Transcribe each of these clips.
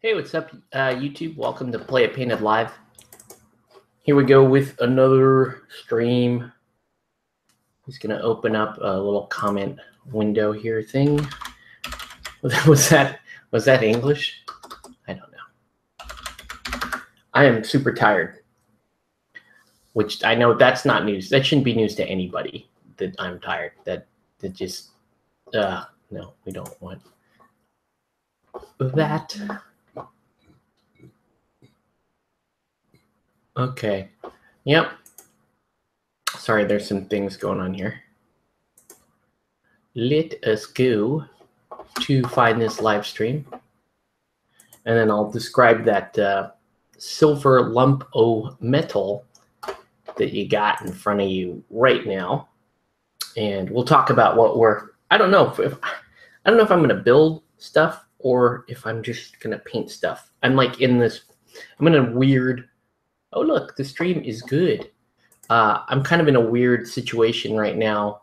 Hey, what's up, YouTube? Welcome to Play It Painted Live. Here we go with another stream. Just gonna open up a little comment window here thing. Was that English? I don't know. I am super tired, which I know that's not news. That shouldn't be news to anybody that I'm tired. That just no, we don't want that. Okay. Yep. Sorry, there's some things going on here. Let us go to find this live stream. And then I'll describe that silver lump of metal that you got in front of you right now. And we'll talk about what I don't know if I'm going to build stuff or if I'm just going to paint stuff. I'm like in a weird, oh, look, the stream is good. I'm kind of in a weird situation right now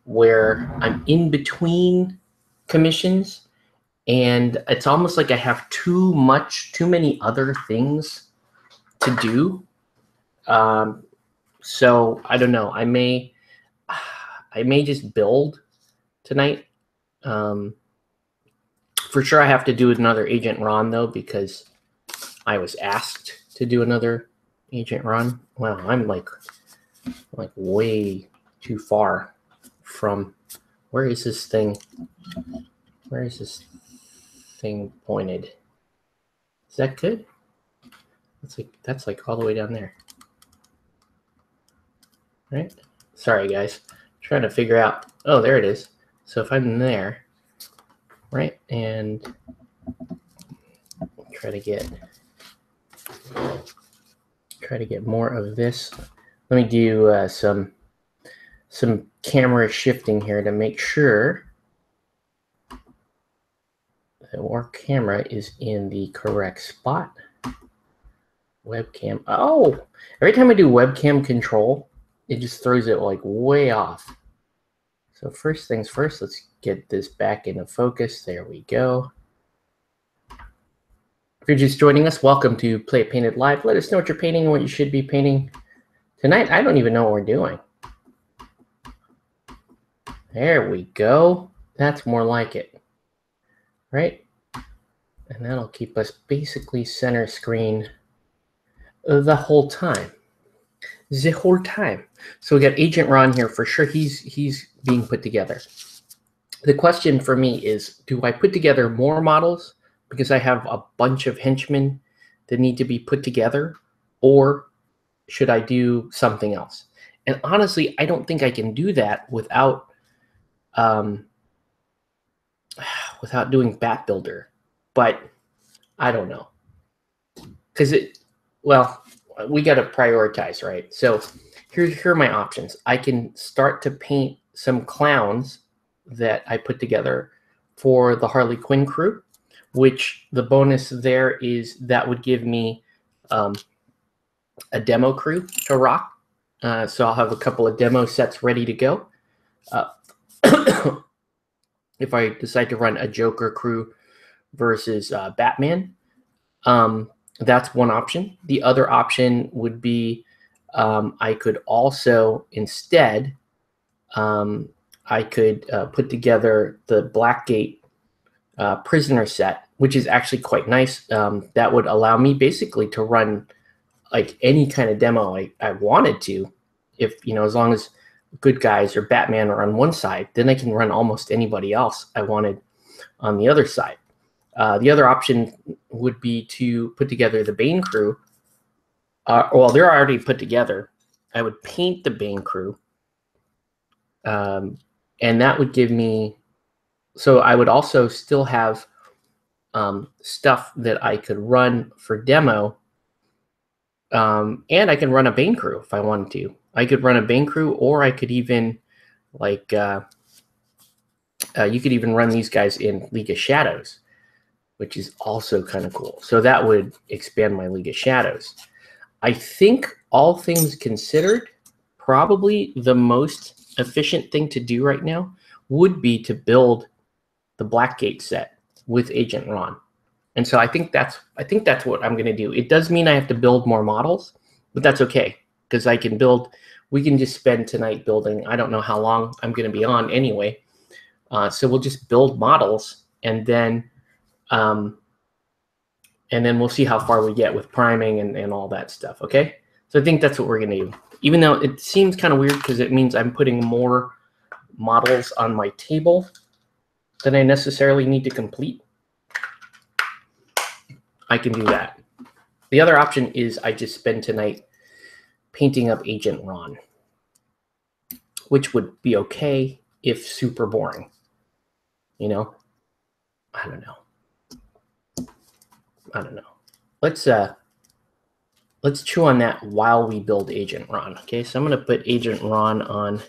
where I'm in between commissions, and it's almost like I have too many other things to do. So I don't know. I may just build tonight. For sure, I have to do another Agent Ron though, because I was asked to do another Agent Ron. Wow, I'm like way too far from. Where is this thing? Where is this thing pointed? Is that good? That's like all the way down there. Right? Sorry guys. Trying to figure out. Oh, there it is. So if I'm there, right, and try to get more of this. Let me do some camera shifting here to make sure that our camera is in the correct spot. Webcam. Oh, every time I do webcam control, it just throws it like way off. So first things first, let's get this back into focus. There we go. If you're just joining us, welcome to Play It Painted Live. Let us know what you're painting and what you should be painting. Tonight, I don't even know what we're doing. There we go. That's more like it, right? And that'll keep us basically center screen the whole time. The whole time. So we got Agent Ron here for sure. He's being put together. The question for me is, do I put together more models because I have a bunch of henchmen that need to be put together, or should I do something else? And honestly, I don't think I can do that without doing Bat Builder, but I don't know, because we got to prioritize, right? So here are my options. I can start to paint some clowns that I put together for the Harley Quinn crew, which the bonus there is that would give me a demo crew to rock. So I'll have a couple of demo sets ready to go. If I decide to run a Joker crew versus Batman, that's one option. The other option would be I could also instead I could put together the Blackgate prisoner set, which is actually quite nice. That would allow me basically to run like any kind of demo I wanted to, if as long as good guys or Batman are on one side, then I can run almost anybody else I wanted on the other side. The other option would be to put together the Bane crew. Well, they're already put together. I would paint the Bane crew, and that would give me. So I would also still have stuff that I could run for demo, and I can run a Bane crew if I wanted to. I could run a Bane crew, or I could even you could even run these guys in League of Shadows, which is also kind of cool. So that would expand my League of Shadows. I think, all things considered, probably the most efficient thing to do right now would be to build the Blackgate set with Agent Ron. And so I think that's what I'm going to do. It does mean I have to build more models, but that's okay because I can build. We can just spend tonight building. I don't know how long I'm going to be on anyway. So we'll just build models and then we'll see how far we get with priming and all that stuff. Okay. So I think that's what we're going to do. Even though it seems kind of weird because it means I'm putting more models on my table than I necessarily need to complete. I can do that. The other option is I just spend tonight painting up Agent Ron, which would be okay if super boring. You know, I don't know. Let's chew on that while we build Agent Ron. Okay, so I'm going to put Agent Ron on.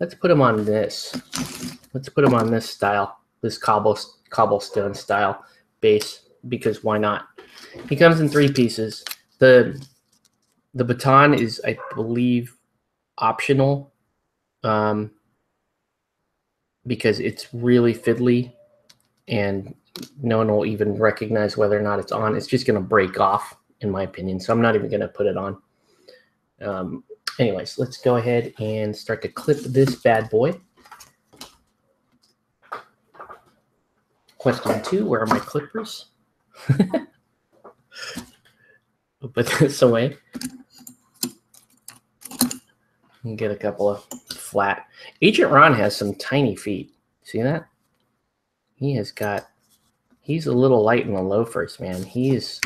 Let's put him on this. Let's put him on this style, this cobblestone style base, because why not? He comes in 3 pieces. The baton is, I believe, optional because it's really fiddly and no one will even recognize whether or not it's on. It's just going to break off, in my opinion, so I'm not even going to put it on. Anyways, let's go ahead and start to clip this bad boy. Question 2, where are my clippers? We'll put this away. And get a couple of flat. Agent Ron has some tiny feet. See that? He's a little light in the loafers, man. He is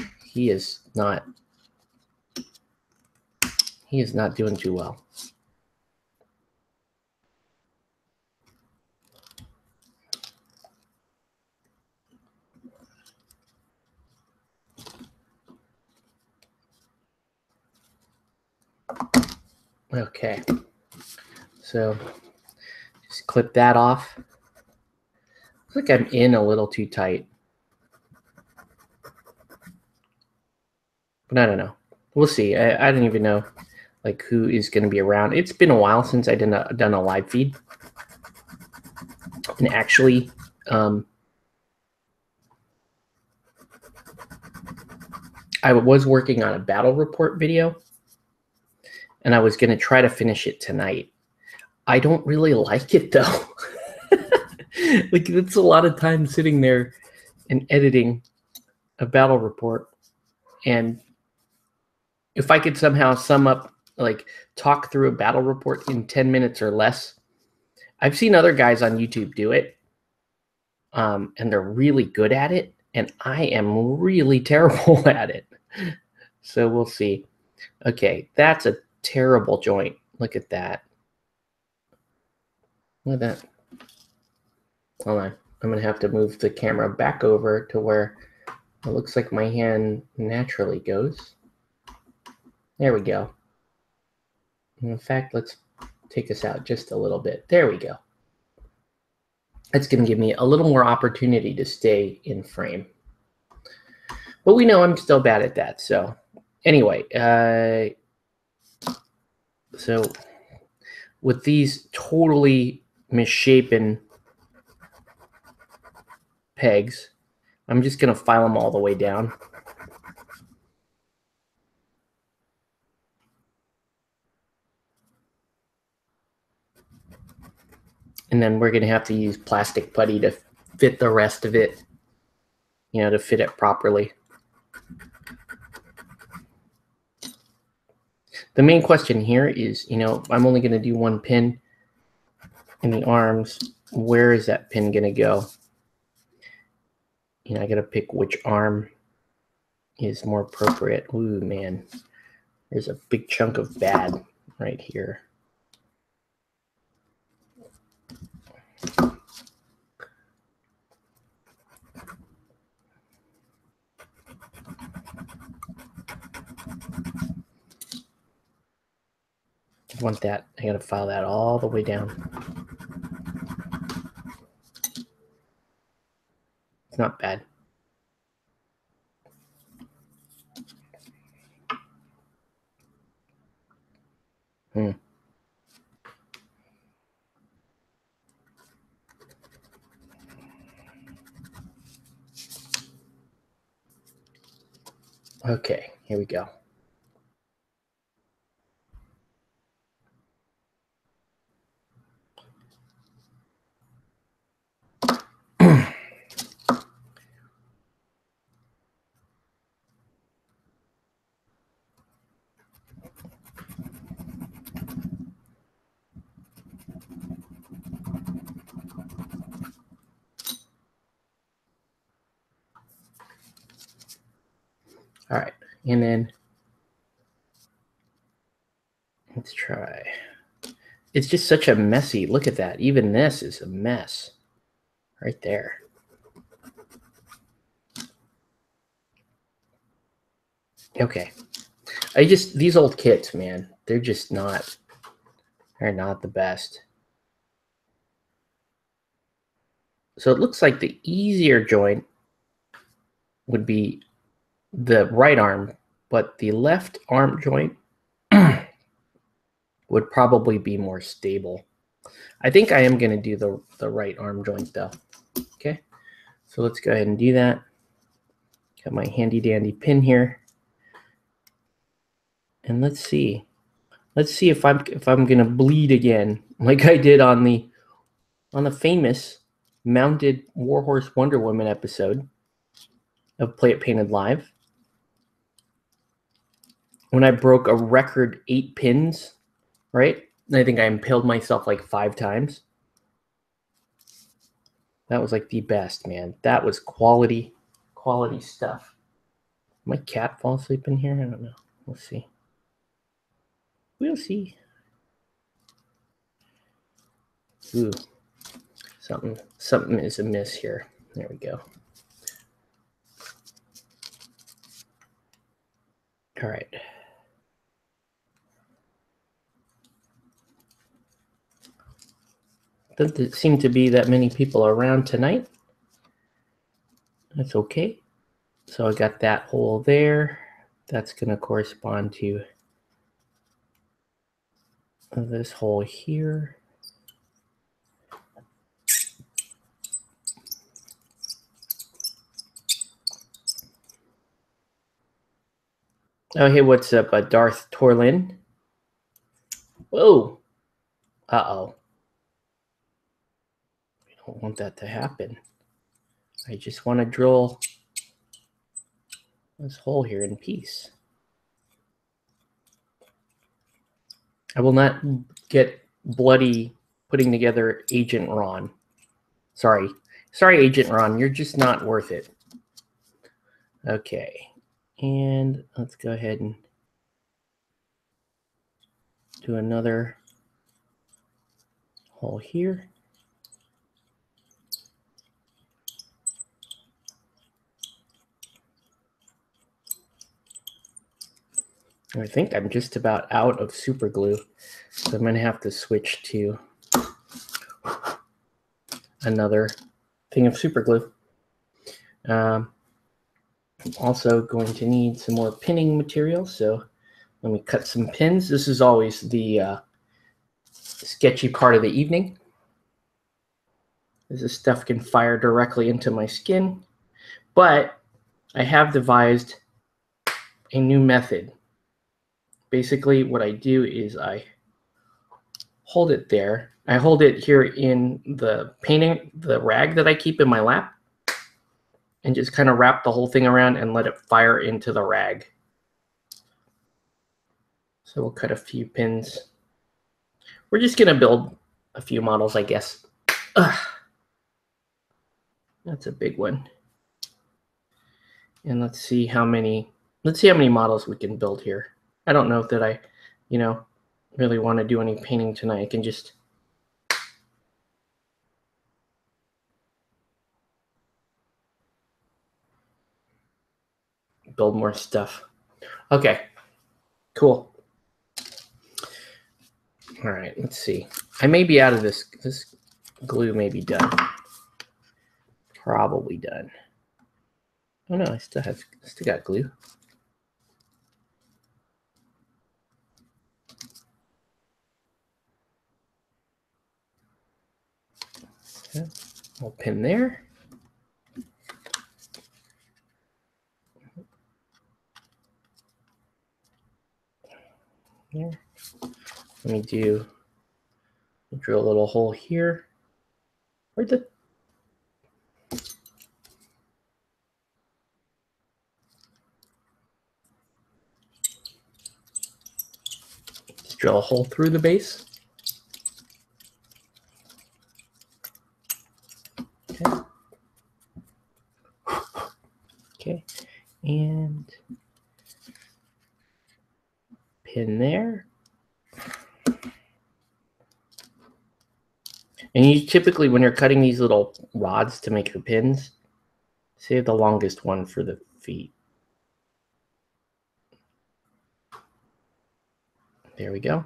not doing too well. Okay, so just clip that off. Looks like I'm in a little too tight, but I don't know. We'll see. I don't even know like who is going to be around. It's been a while since I done a live feed, and actually, I was working on a battle report video, and I was going to try to finish it tonight. I don't really like it though. Like, it's a lot of time sitting there and editing a battle report. And if I could somehow sum up, like talk through a battle report in 10 minutes or less, I've seen other guys on YouTube do it. And they're really good at it. And I am really terrible at it. So we'll see. Okay, that's a terrible joint. Look at that. Look at that. Hold on. I'm going to have to move the camera back over to where it looks like my hand naturally goes. There we go. In fact, let's take this out just a little bit. There we go. That's going to give me a little more opportunity to stay in frame. But we know I'm still bad at that. So anyway, so with these totally misshapen pegs, I'm just going to file them all the way down. And then we're going to have to use plastic putty to fit the rest of it, you know, to fit it properly. The main question here is, you know, I'm only going to do 1 pin in the arms. Where is that pin going to go? You know, I got to pick which arm is more appropriate. Ooh, man. There's a big chunk of bad right here. I want that. I got to file that all the way down. It's not bad. Okay, here we go. All right, and then let's try. It's just such a messy, look at that. Even this is a mess right there. Okay. These old kits, man, they're not the best. So it looks like the easier joint would be the right arm, but the left arm joint would probably be more stable. I think I am going to do the right arm joint though. Okay, so let's go ahead and do that. Got my handy dandy pin here, and let's see if I'm going to bleed again like I did on the famous mounted Warhorse Wonder Woman episode of Play It Painted Live, when I broke a record 8 pins, right? I think I impaled myself like 5 times. That was like the best, man. That was quality stuff. My cat fall asleep in here? I don't know. We'll see. We'll see. Ooh, something is amiss here. There we go. All right. Doesn't seem to be that many people around tonight. That's okay. So I got that hole there. That's going to correspond to this hole here. Oh, hey, what's up, Darth Torlin? Whoa. Uh-oh. I don't want that to happen. I just want to drill this hole here in peace. I will not get bloody putting together Agent Ron. Sorry, Agent Ron. You're just not worth it. Okay, and let's go ahead and do another hole here. I think I'm just about out of super glue, so I'm going to have to switch to another thing of super glue. I'm also going to need some more pinning material, so let me cut some pins. This is always the sketchy part of the evening. This stuff can fire directly into my skin, but I have devised a new method. Basically, what I do is I hold it there. I hold it here in the painting, the rag that I keep in my lap, and just kind of wrap the whole thing around and let it fire into the rag. So we'll cut a few pins. We're just going to build a few models, I guess. Ugh. That's a big one. And let's see how many models we can build here. I don't know that I, really want to do any painting tonight. I can just build more stuff. Okay, cool. All right, let's see. I may be out of this. This glue may be done. Probably done. Oh no, I still got glue. Okay. We'll pin there. here. Let me drill a little hole here. Where'd the just drill a hole through the base. Okay. Okay. And pin there. And you typically, when you're cutting these little rods to make your pins, save the longest one for the feet. There we go.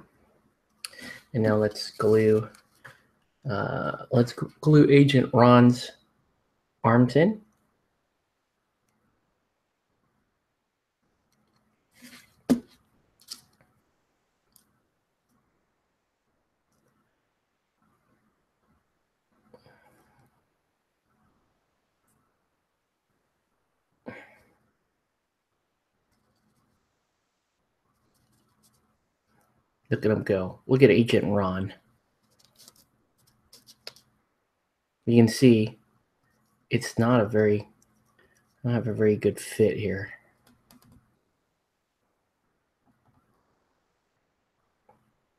And now let's glue Agent Ron's arms in. Look at him go. Look at Agent Ron. You can see it's not a very good fit here.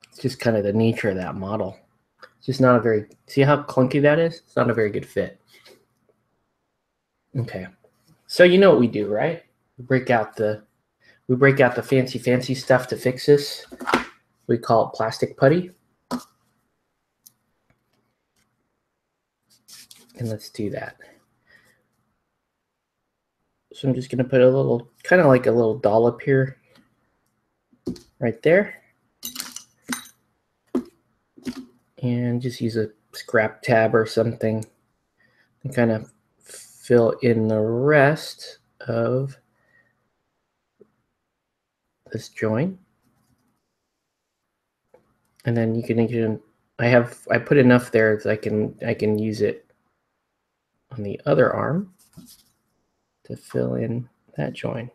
It's just kind of the nature of that model. It's just not a very, see how clunky that is? It's not a very good fit. Okay. So you know what we do, right? We break out the fancy stuff to fix this. We call it plastic putty. And let's do that. So I'm just going to put a little, kind of like a little dollop here, right there. And just use a scrap tab or something to kind of fill in the rest of this joint. And then you can I put enough there that I can use it on the other arm to fill in that joint.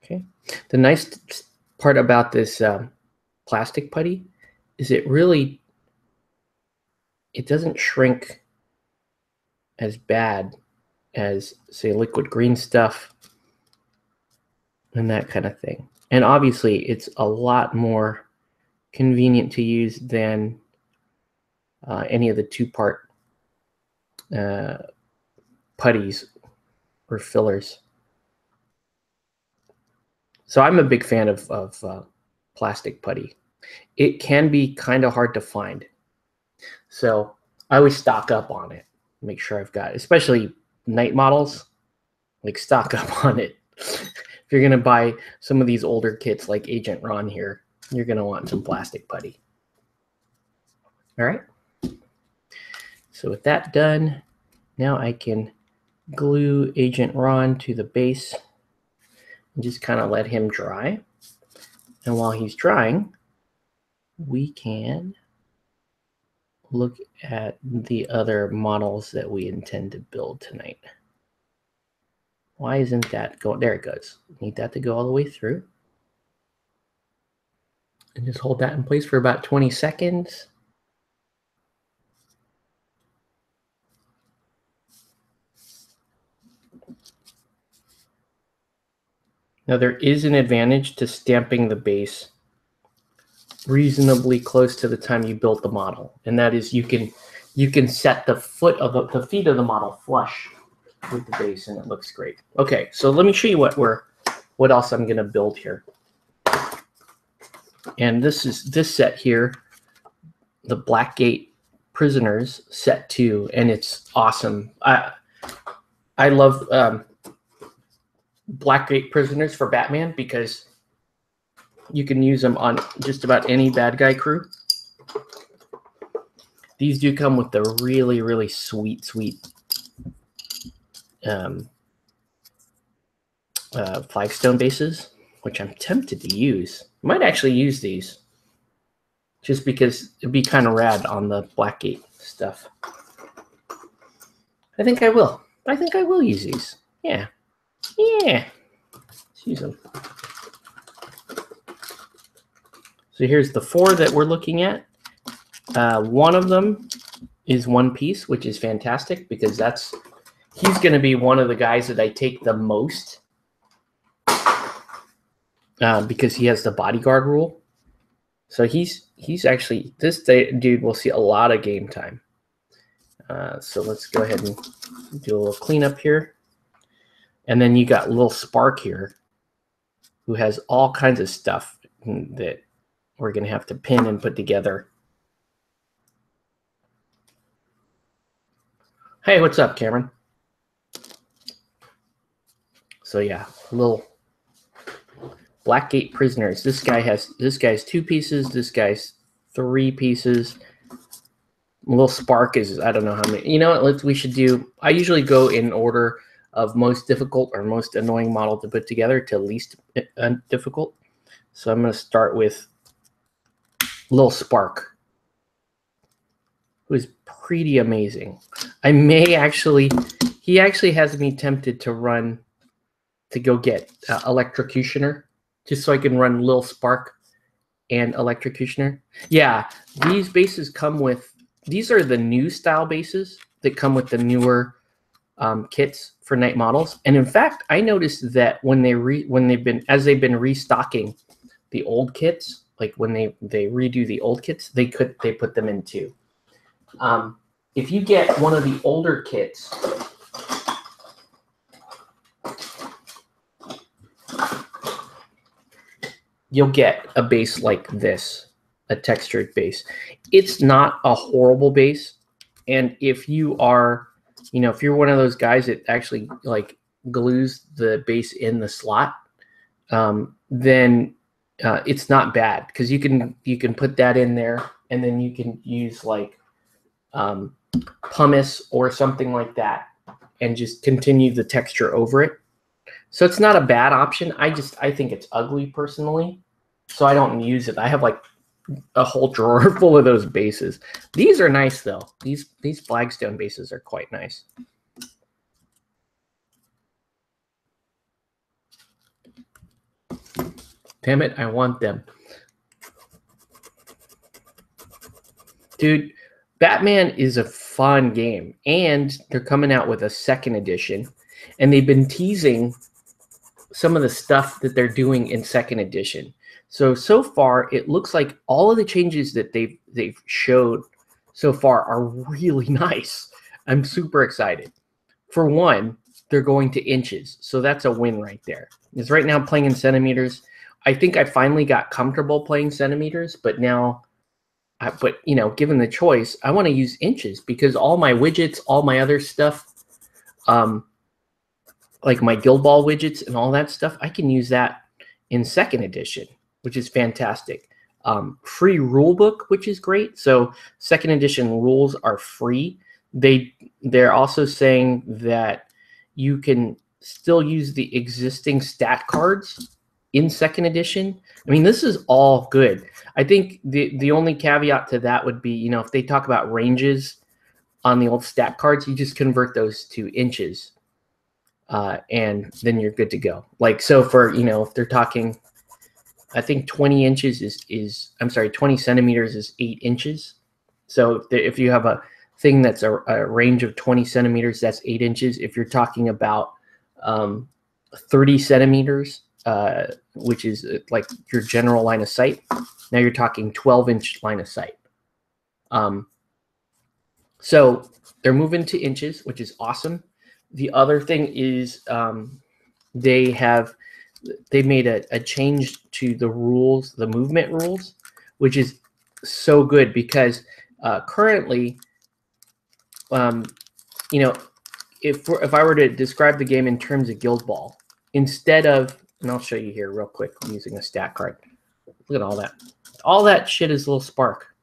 Okay. The nice part about this plastic putty is it doesn't shrink as bad as, say, liquid green stuff and that kind of thing. And obviously it's a lot more convenient to use than any of the two-part putties or fillers. So I'm a big fan of plastic putty. It can be kind of hard to find. So I always stock up on it. Make sure I've got, especially night models, like stock up on it. If you're going to buy some of these older kits like Agent Ron here, you're going to want some plastic putty. All right. So with that done, now I can glue Agent Ron to the base and just kind of let him dry. And while he's drying, we can look at the other models that we intend to build tonight. Why isn't that going? There it goes. Need that to go all the way through. And just hold that in place for about 20 seconds. Now there is an advantage to stamping the base reasonably close to the time you built the model, and that is you can set the feet of the model flush with the base, and it looks great. Okay, so let me show you what else I'm going to build here. And this is this set here, the Blackgate Prisoners set 2, and it's awesome. I love Blackgate Prisoners for Batman because you can use them on just about any bad guy crew. These do come with the really, really sweet flagstone bases, which I'm tempted to use. I might actually use these just because it'd be kind of rad on the Blackgate stuff. I think I will. I think I will use these. Yeah. Yeah. Let's use them. So here's the 4 that we're looking at. One of them is one piece, which is fantastic because he's going to be one of the guys that I take the most because he has the bodyguard rule. So he's actually, this dude will see a lot of game time. So let's go ahead and do a little cleanup here. And then you got Lil Spark here, who has all kinds of stuff that we're going to have to pin and put together. Hey, what's up, Cameron? So yeah, little Blackgate Prisoners. This guy's 2 pieces. This guy's 3 pieces. Little Spark is, I don't know how many. You know what? We should do. I usually go in order of most difficult or most annoying model to put together to least difficult. So I'm going to start with Little Spark, who is pretty amazing. I may actually, he actually has me tempted to go get Electrocutioner, just so I can run Lil Spark and Electrocutioner. Yeah, these bases come with, these are the new style bases that come with the newer kits for Knight models. And in fact, I noticed that when they've been restocking the old kits, like when they redo the old kits, they put them in too. If you get one of the older kits, you'll get a base like this, a textured base. It's not a horrible base. And if you are, if you're one of those guys that actually like glues the base in the slot, then it's not bad because you can put that in there and then you can use like pumice or something like that and just continue the texture over it. So it's not a bad option. I think it's ugly personally, so I don't use it. I have like a whole drawer full of those bases. These are nice though. These flagstone bases are quite nice. Damn it, I want them. Dude, Batman is a fun game, and they're coming out with a 2nd edition, and they've been teasing some of the stuff that they're doing in 2nd edition. So far, it looks like all of the changes that they've showed so far are really nice. I'm super excited. For one, they're going to inches, so that's a win right there. Because right now playing in centimeters, I think I finally got comfortable playing centimeters, but now, given the choice, I want to use inches because all my widgets, all my other stuff, like my Guild Ball widgets and all that stuff, I can use that in 2nd edition, which is fantastic. Free rule book, which is great. So 2nd edition rules are free. They're also saying that you can still use the existing stat cards in 2nd edition. I mean, this is all good. I think the only caveat to that would be, if they talk about ranges on the old stat cards, you just convert those to inches, and then you're good to go. Like, so for, if they're talking, I think 20 inches I'm sorry, 20 centimeters is 8 inches. So if you have a thing that's a range of 20 centimeters, that's 8 inches. If you're talking about 30 centimeters, which is like your general line of sight, now you're talking 12-inch line of sight. So they're moving to inches, which is awesome. The other thing is they made a change to the rules, the movement rules, which is so good because currently, if I were to describe the game in terms of Guild Ball, instead of, and I'll show you here real quick using a stat card. Look at all that. All that shit is Little Spark.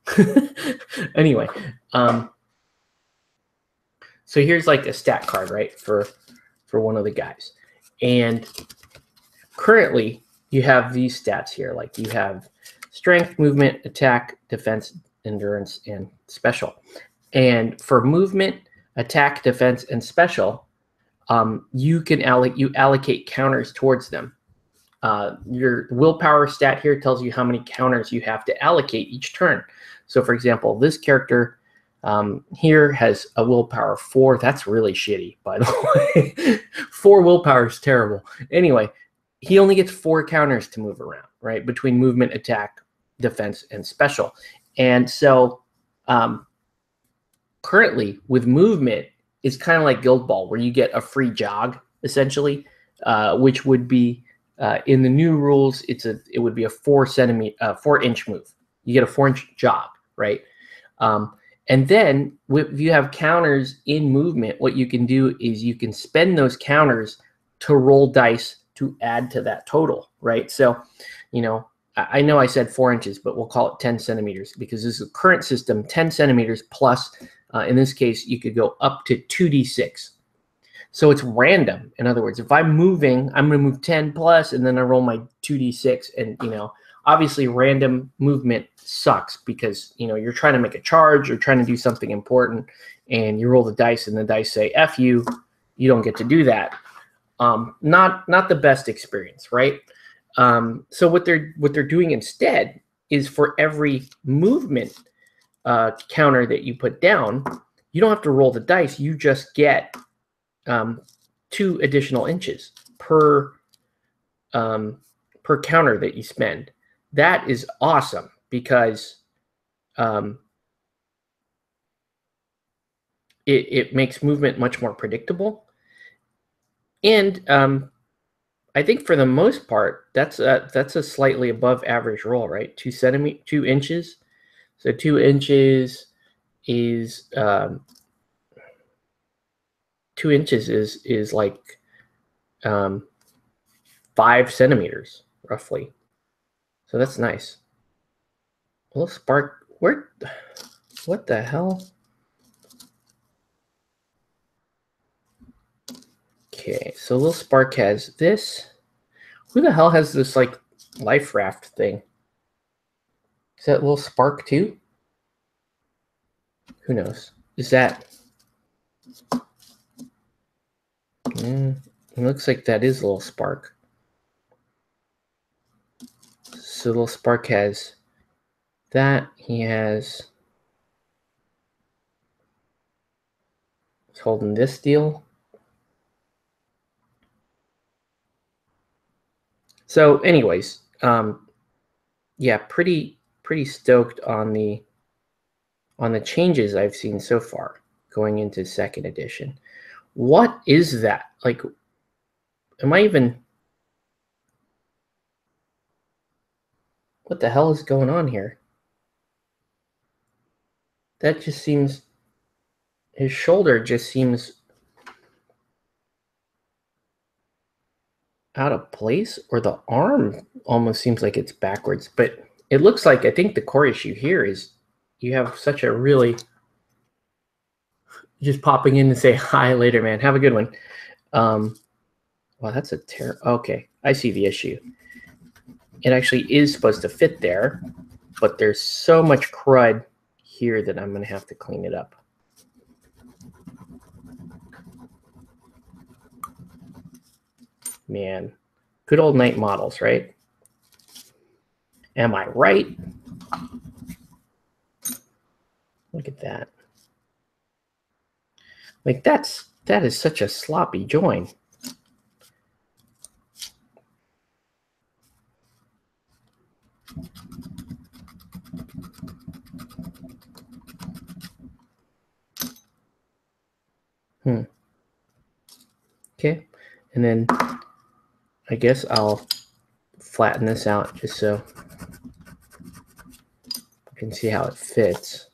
Anyway, so here's like a stat card, right, for one of the guys. And currently you have these stats here. Like you have strength, movement, attack, defense, endurance, and special. And for movement, attack, defense, and special, you allocate counters towards them. Your willpower stat here tells you how many counters you have to allocate each turn. So for example, this character here has a willpower 4. That's really shitty, by the way. 4 willpower is terrible. Anyway, he only gets 4 counters to move around, right? Between movement, attack, defense, and special. And so currently with movement, it's kind of like Guild Ball, where you get a free jog, essentially, which would be, in the new rules, it would be a 4-inch move. You get a 4-inch jog, right? And then if you have counters in movement, what you can do is you can spend those counters to roll dice to add to that total, right? So, I know I said 4 inches, but we'll call it 10 centimeters because this is a current system, 10 centimeters plus, in this case, you could go up to 2d6. So it's random. In other words, if I'm moving, I'm going to move 10 plus, and then I roll my 2d6. And, obviously random movement sucks because, you're trying to make a charge or trying to do something important, and you roll the dice and the dice say, F you, you don't get to do that. Not the best experience, right? So what they're doing instead is for every movement counter that you put down, you don't have to roll the dice. You just get 2 additional inches per counter that you spend. That is awesome because it makes movement much more predictable. And I think for the most part, that's a slightly above average roll, right? 2 inches. So 2 inches is 2 inches is like 5 centimeters roughly. So that's nice. A little spark. What the hell? Okay, so Little Spark has this. Who the hell has this like life raft thing? Is that Little Spark too? Who knows? Is that? It looks like that is Little Spark. So Little Spark has that. He's holding this deal. So anyways, yeah, pretty stoked on the changes I've seen so far going into 2nd edition. What is that? Like, am I even... What the hell is going on here? That just seems... His shoulder just seems out of place, or the arm almost seems like it's backwards. But it looks like, I think the core issue here is you have such a really... Just popping in to say hi later, man. Have a good one. Well, that's a okay, I see the issue. It actually is supposed to fit there, but there's so much crud here that I'm going to have to clean it up. Man, good old Knight Models, right? Am I right? Look at that. Like, that is such a sloppy join. Okay, and then I guess I'll flatten this out just so you can see how it fits.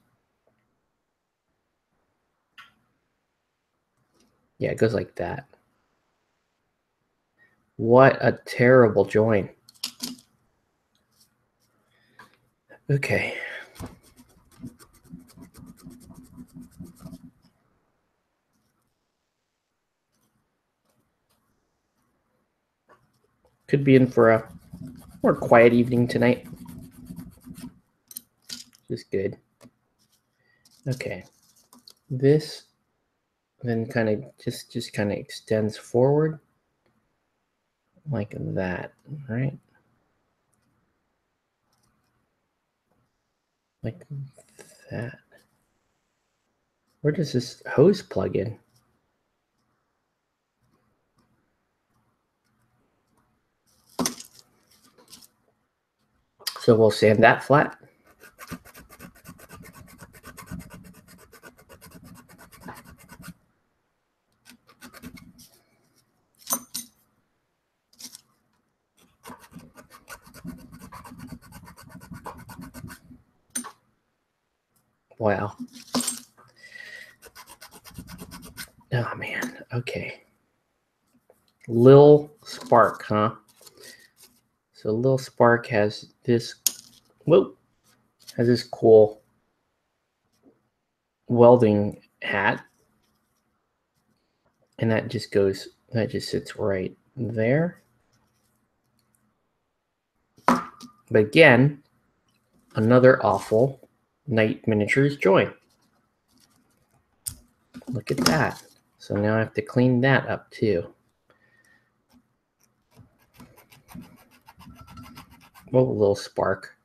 Yeah, it goes like that. What a terrible join. Okay. Could be in for a more quiet evening tonight. Just good. Okay. This then kind of just kind of extends forward. like that, right? Like that. Where does this hose plug in? So we'll sand that flat. Wow. Oh man. Okay. Lil Spark, huh? So Lil Spark has this. Whoa. Has this cool welding hat, and that just sits right there. But again, another awful Knight Miniatures joint. Look at that. So now I have to clean that up too. Oh, Lil Spark.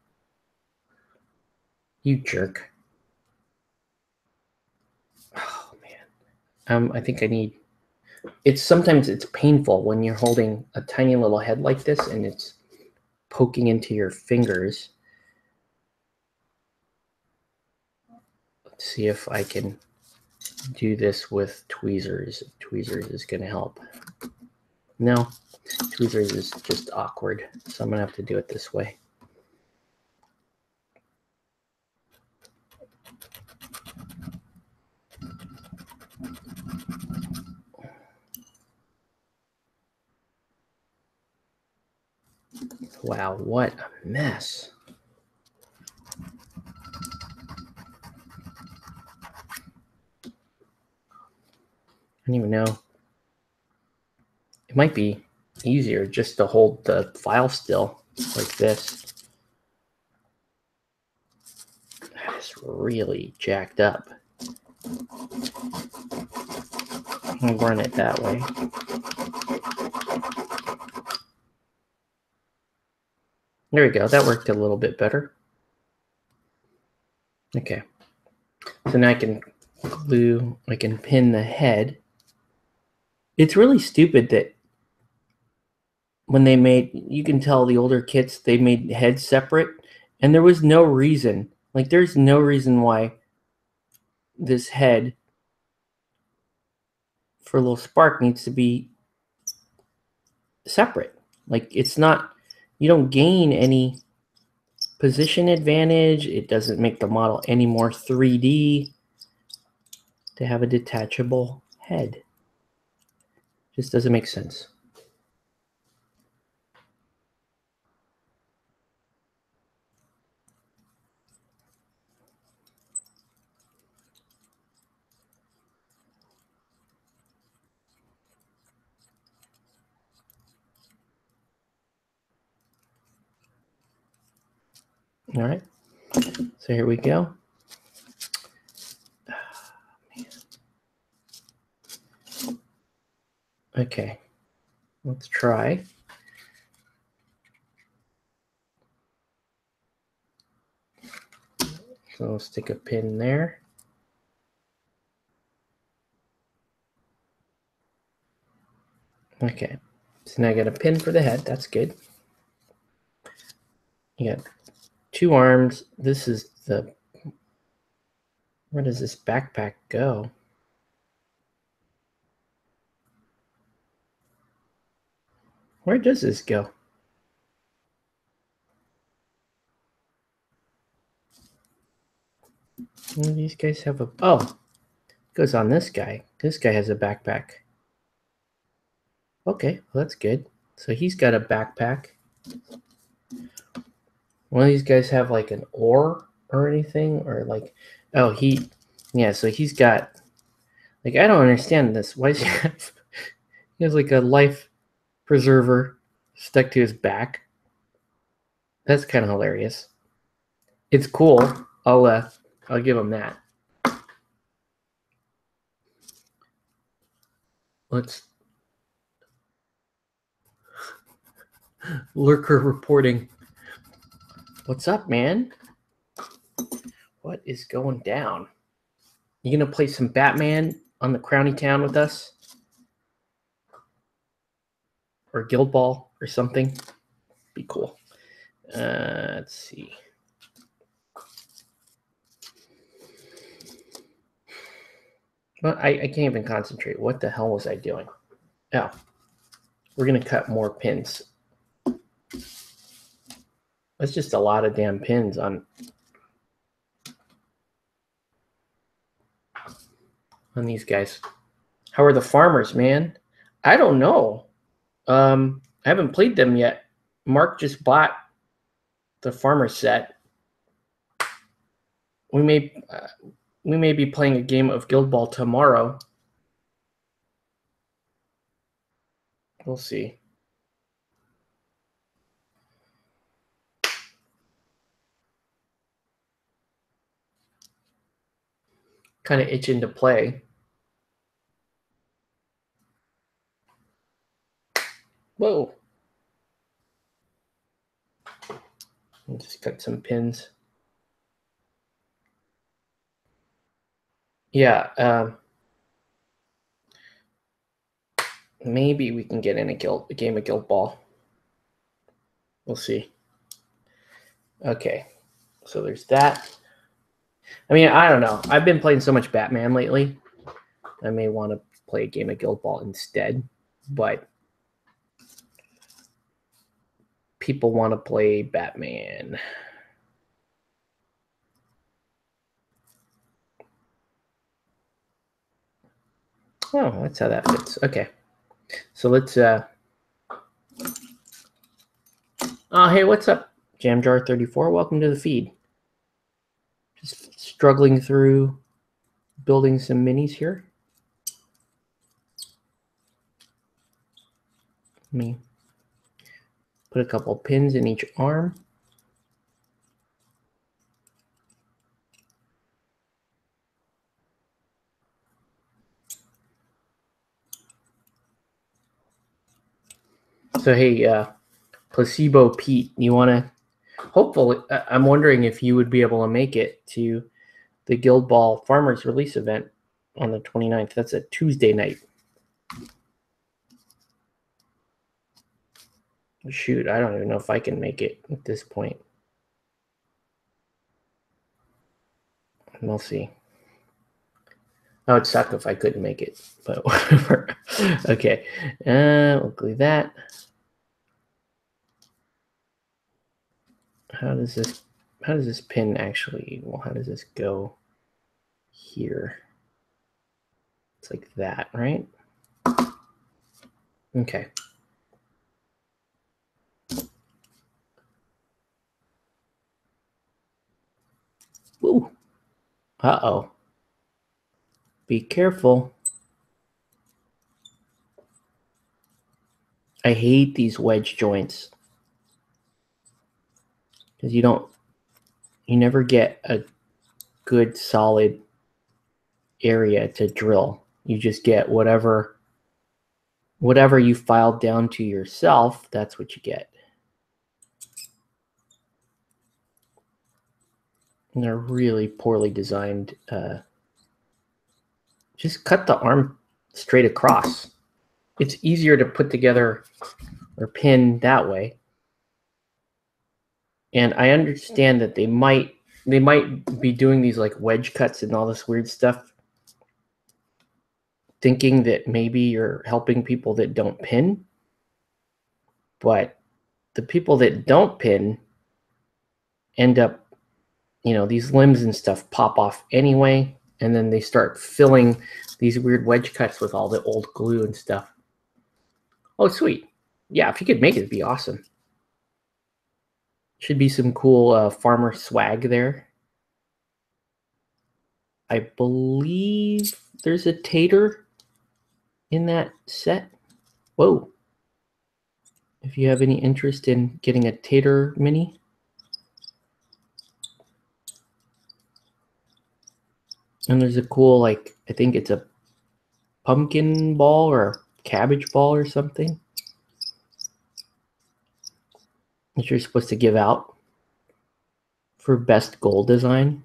You jerk. Oh man. I think I need. Sometimes it's painful when you're holding a tiny little head like this and it's poking into your fingers. Let's see if I can do this with tweezers. Tweezers is going to help. No, tweezers is just awkward, so I'm going to have to do it this way. Wow, what a mess. I don't even know. It might be easier just to hold the file still like this. That is really jacked up. I'll run it that way. There we go. That worked a little bit better. Okay. So now I can pin the head. It's really stupid that when they made, you can tell the older kits, they made heads separate, and there was no reason. Like, there's no reason why this head for Lil Spark needs to be separate. Like, it's not, you don't gain any position advantage. It doesn't make the model any more 3D to have a detachable head. Just doesn't make sense. All right, so here we go. Okay, let's try. So I'll stick a pin there. Okay, so now I got a pin for the head. That's good. You got 2 arms. This is the, where does this backpack go? Where does this go? These guys have a, oh, it goes on this guy. This guy has a backpack. Okay, well, that's good. So he's got a backpack. One of these guys have like an oar or anything, or like, oh, yeah, so he's got, like, I don't understand this. Why does he has like a life preserver stuck to his back? That's kind of hilarious. It's cool. I'll give him that. Let's Lurker reporting. What's up, man? What is going down? You gonna play some Batman on the Crowny Town with us? Or Guild Ball or something? Be cool. Let's see. Well, I can't even concentrate. What the hell was I doing? Oh, we're going to cut more pins. That's just a lot of damn pins on these guys. How are the farmers, man? I don't know. I haven't played them yet. Mark just bought the farmer set. We may be playing a game of Guild Ball tomorrow. We'll see. Kind of itching to play. Whoa. I'll just cut some pins. Yeah. Maybe we can get in a game of Guild Ball. We'll see. Okay. So there's that. I mean, I don't know. I've been playing so much Batman lately. I may want to play a game of Guild Ball instead, but people want to play Batman. Oh, that's how that fits. Okay. So let's oh, hey, what's up, Jamjar34? Welcome to the feed. Just struggling through building some minis here. Let me put a couple pins in each arm. So hey, Placebo Pete, you want to? Hopefully, I'm wondering if you would be able to make it to the Guild Ball Farmers Release event on the 29th. That's a Tuesday night. Shoot, I don't even know if I can make it at this point. We'll see. Oh, it'd suck if I couldn't make it, but whatever. Okay, we'll glue that. How does this pin actually? Well, how does this go here? It's like that, right? Okay. Woo. Uh-oh. Be careful. I hate these wedge joints. Because you never get a good solid area to drill. You just get whatever you filed down to yourself, that's what you get. And they're really poorly designed. Just cut the arm straight across. It's easier to put together or pin that way. And I understand that they might be doing these like wedge cuts and all this weird stuff, thinking that maybe you're helping people that don't pin. But the people that don't pin end up, these limbs and stuff pop off anyway, and then they start filling these weird wedge cuts with all the old glue and stuff. Oh, sweet. Yeah, if you could make it, it'd be awesome. Should be some cool farmer swag there. I believe there's a tater in that set. Whoa. If you have any interest in getting a tater mini. And there's a cool, I think it's a pumpkin ball or a cabbage ball or something. that you're supposed to give out for best goal design.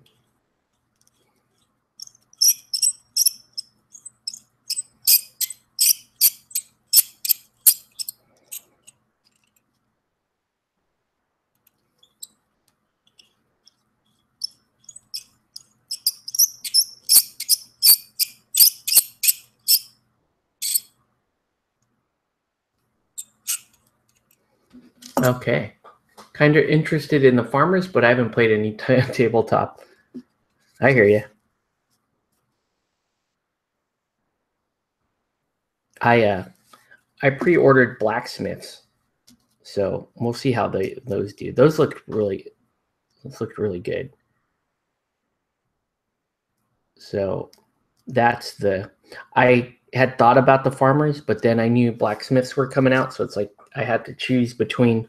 Okay. Kind of interested in the farmers, but I haven't played any tabletop. I hear you. I pre-ordered blacksmiths, so we'll see how those do. Those looked really good. So that's I had thought about the farmers, but then I knew blacksmiths were coming out, so it's like I had to choose between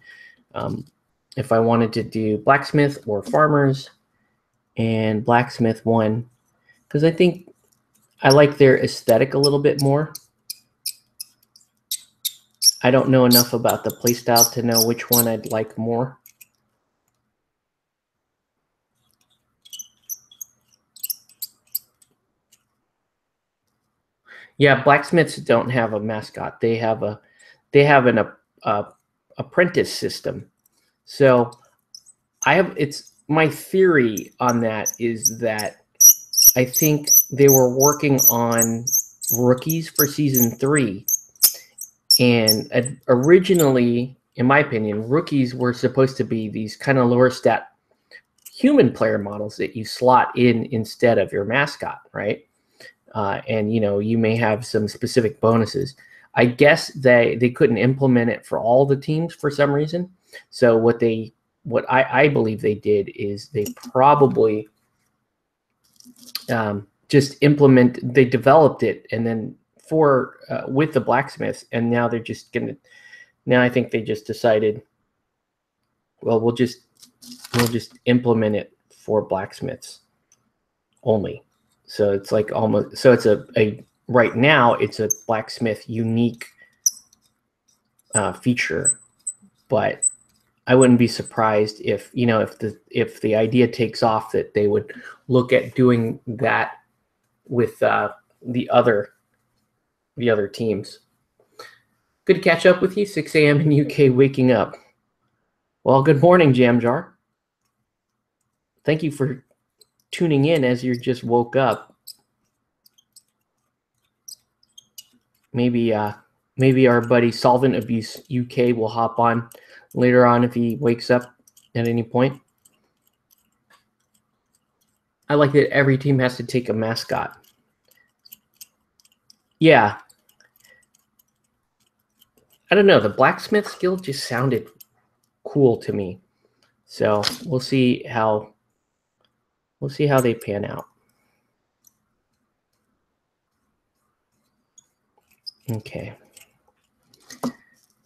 if I wanted to do blacksmith or farmers, and blacksmith won because I think I like their aesthetic a little bit more. I don't know enough about the playstyle to know which one I'd like more. Yeah, blacksmiths don't have a mascot. They have an apprentice system. So it's my theory on that is that I think they were working on rookies for season 3. And originally, in my opinion, rookies were supposed to be these kind of lower stat human player models that you slot in instead of your mascot, right? And you may have some specific bonuses. I guess they couldn't implement it for all the teams for some reason. So what I believe they did is they probably they developed it and then with the blacksmiths, and now they're just now I think they just decided, well, we'll just implement it for blacksmiths only. So it's like almost, so it's a right now it's a blacksmith unique feature, but I wouldn't be surprised if the idea takes off that they would look at doing that with the other teams. Good to catch up with you. 6 a.m. in UK, waking up. Well, good morning, Jam Jar. Thank you for tuning in as you just woke up. Maybe our buddy Solvent Abuse UK will hop on later on if he wakes up at any point. I like that every team has to take a mascot. Yeah. I don't know. The blacksmith guild just sounded cool to me. So we'll see how they pan out. Okay.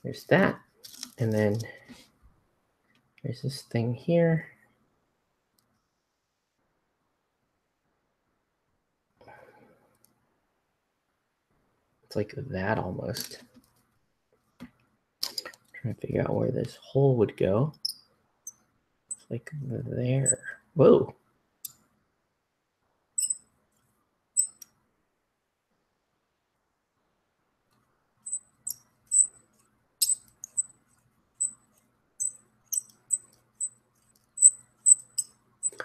There's that. And then there's this thing here. It's like that almost. Trying to figure out where this hole would go. It's like there. Whoa.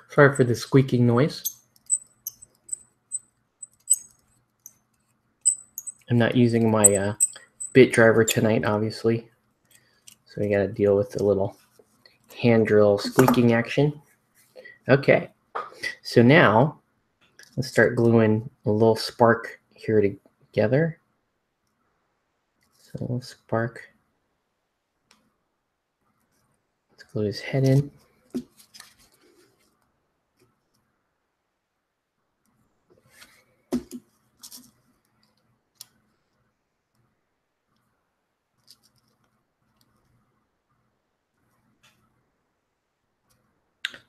Sorry for the squeaking noise. I'm not using my bit driver tonight, obviously. So we got to deal with the little hand drill squeaking action. Okay. So now let's start gluing a little spark here together. So a little spark. Let's glue his head in.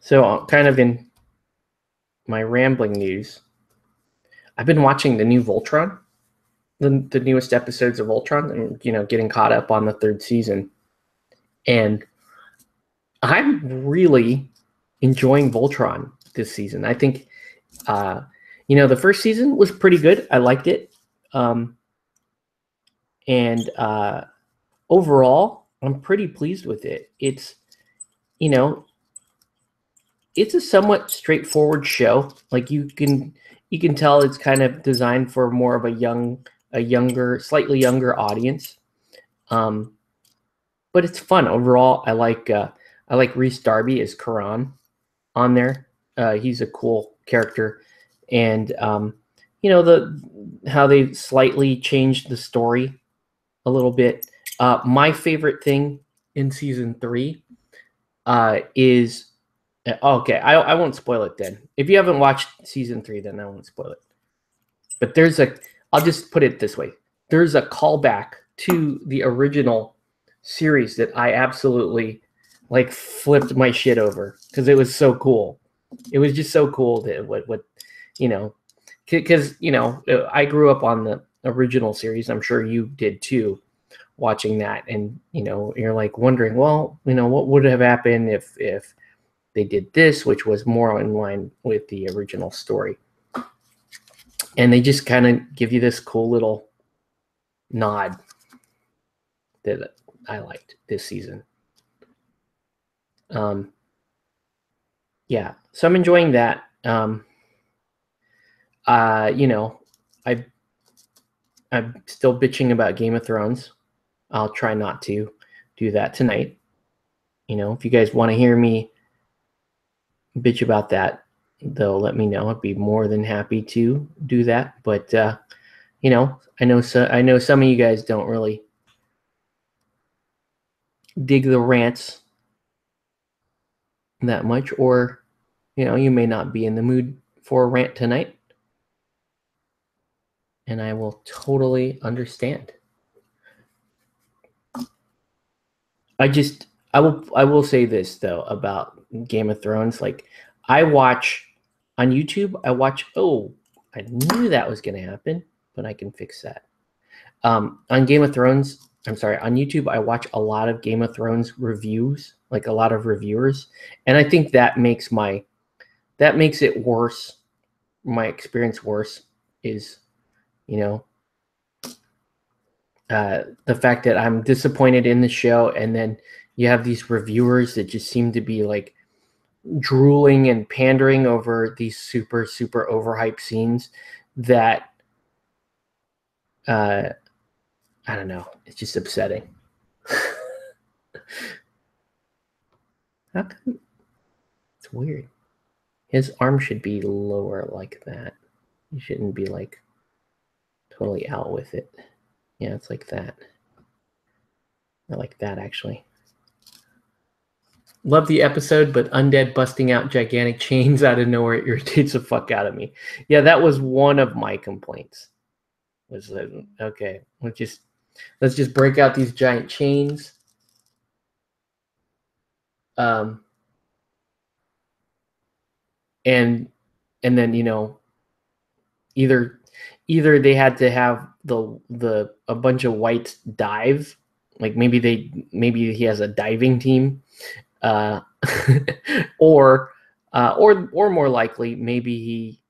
So kind of in my rambling news, I've been watching the new Voltron, the newest episodes of Voltron, and getting caught up on the 3rd season. And I'm really enjoying Voltron this season. I think, the first season was pretty good. I liked it. And overall, I'm pretty pleased with it. It's, it's a somewhat straightforward show. Like you can tell it's kind of designed for more of a younger, slightly younger audience. But it's fun overall. I like Rhys Darby as Karan on there. He's a cool character, and how they slightly changed the story a little bit. My favorite thing in season 3 is okay. I won't spoil it then. If you haven't watched season 3, then I won't spoil it. But I'll just put it this way: there's a callback to the original series that I absolutely like flipped my shit over because it was so cool. It was just so cool that because I grew up on the original series. I'm sure you did too, watching that, and you're like wondering, well, what would have happened if they did this, which was more in line with the original story. And they just kind of give you this cool little nod that I liked this season. Yeah, so I'm enjoying that. I'm still bitching about Game of Thrones. I'll try not to do that tonight. If you guys want to hear me bitch about that, though, let me know. I'd be more than happy to do that. But I know some of you guys don't really dig the rants that much, or you may not be in the mood for a rant tonight, and I will totally understand. I will say this though about Game of Thrones. Like, I watch on YouTube. I knew that was going to happen, but I can fix that. On Game of Thrones, on YouTube, I watch a lot of Game of Thrones reviews, like a lot of reviewers, and I think that makes it worse. My experience worse is, the fact that I'm disappointed in the show, and then you have these reviewers that just seem to be like drooling and pandering over these super, super overhyped scenes that I don't know. It's just upsetting. How come? It's weird. His arm should be lower like that. He shouldn't be like totally out with it. Yeah, it's like that. I like that, actually. Love the episode, but undead busting out gigantic chains out of nowhere irritates the fuck out of me. Yeah, that was one of my complaints. Was okay, let's just break out these giant chains. And then either they had to have a bunch of whites dive, like maybe he has a diving team, or more likely maybe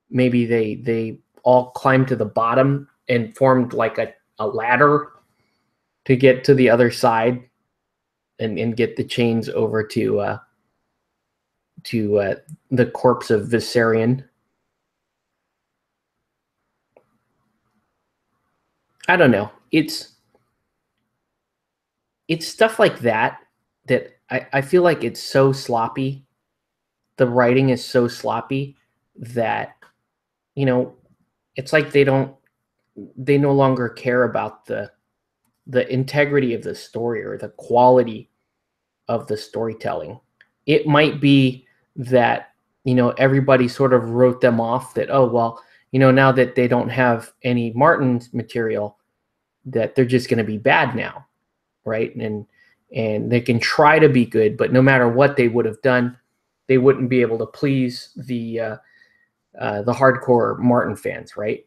they all climbed to the bottom and formed like a ladder to get to the other side and get the chains over to the corpse of Viserion. I don't know. It's stuff like that I feel like it's so sloppy. The writing is so sloppy that it's like they no longer care about the integrity of the story or the quality of the storytelling. It might be that everybody sort of wrote them off, that, oh well, now that they don't have any Martin's material, that they're just going to be bad now, right? And they can try to be good, but no matter what they would have done, they wouldn't be able to please the hardcore Martin fans, right?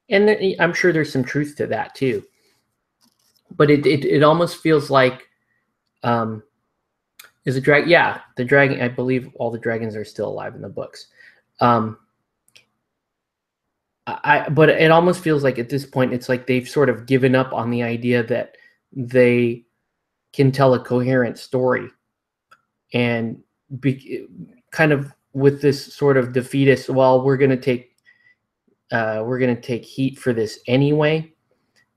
And I'm sure there's some truth to that too. But it almost feels like Is a dragon? Yeah, the dragon. I believe all the dragons are still alive in the books. But it almost feels like at this point it's like they've sort of given up on the idea that they can tell a coherent story, and kind of with this sort of defeatist, well, we're going to take heat for this anyway.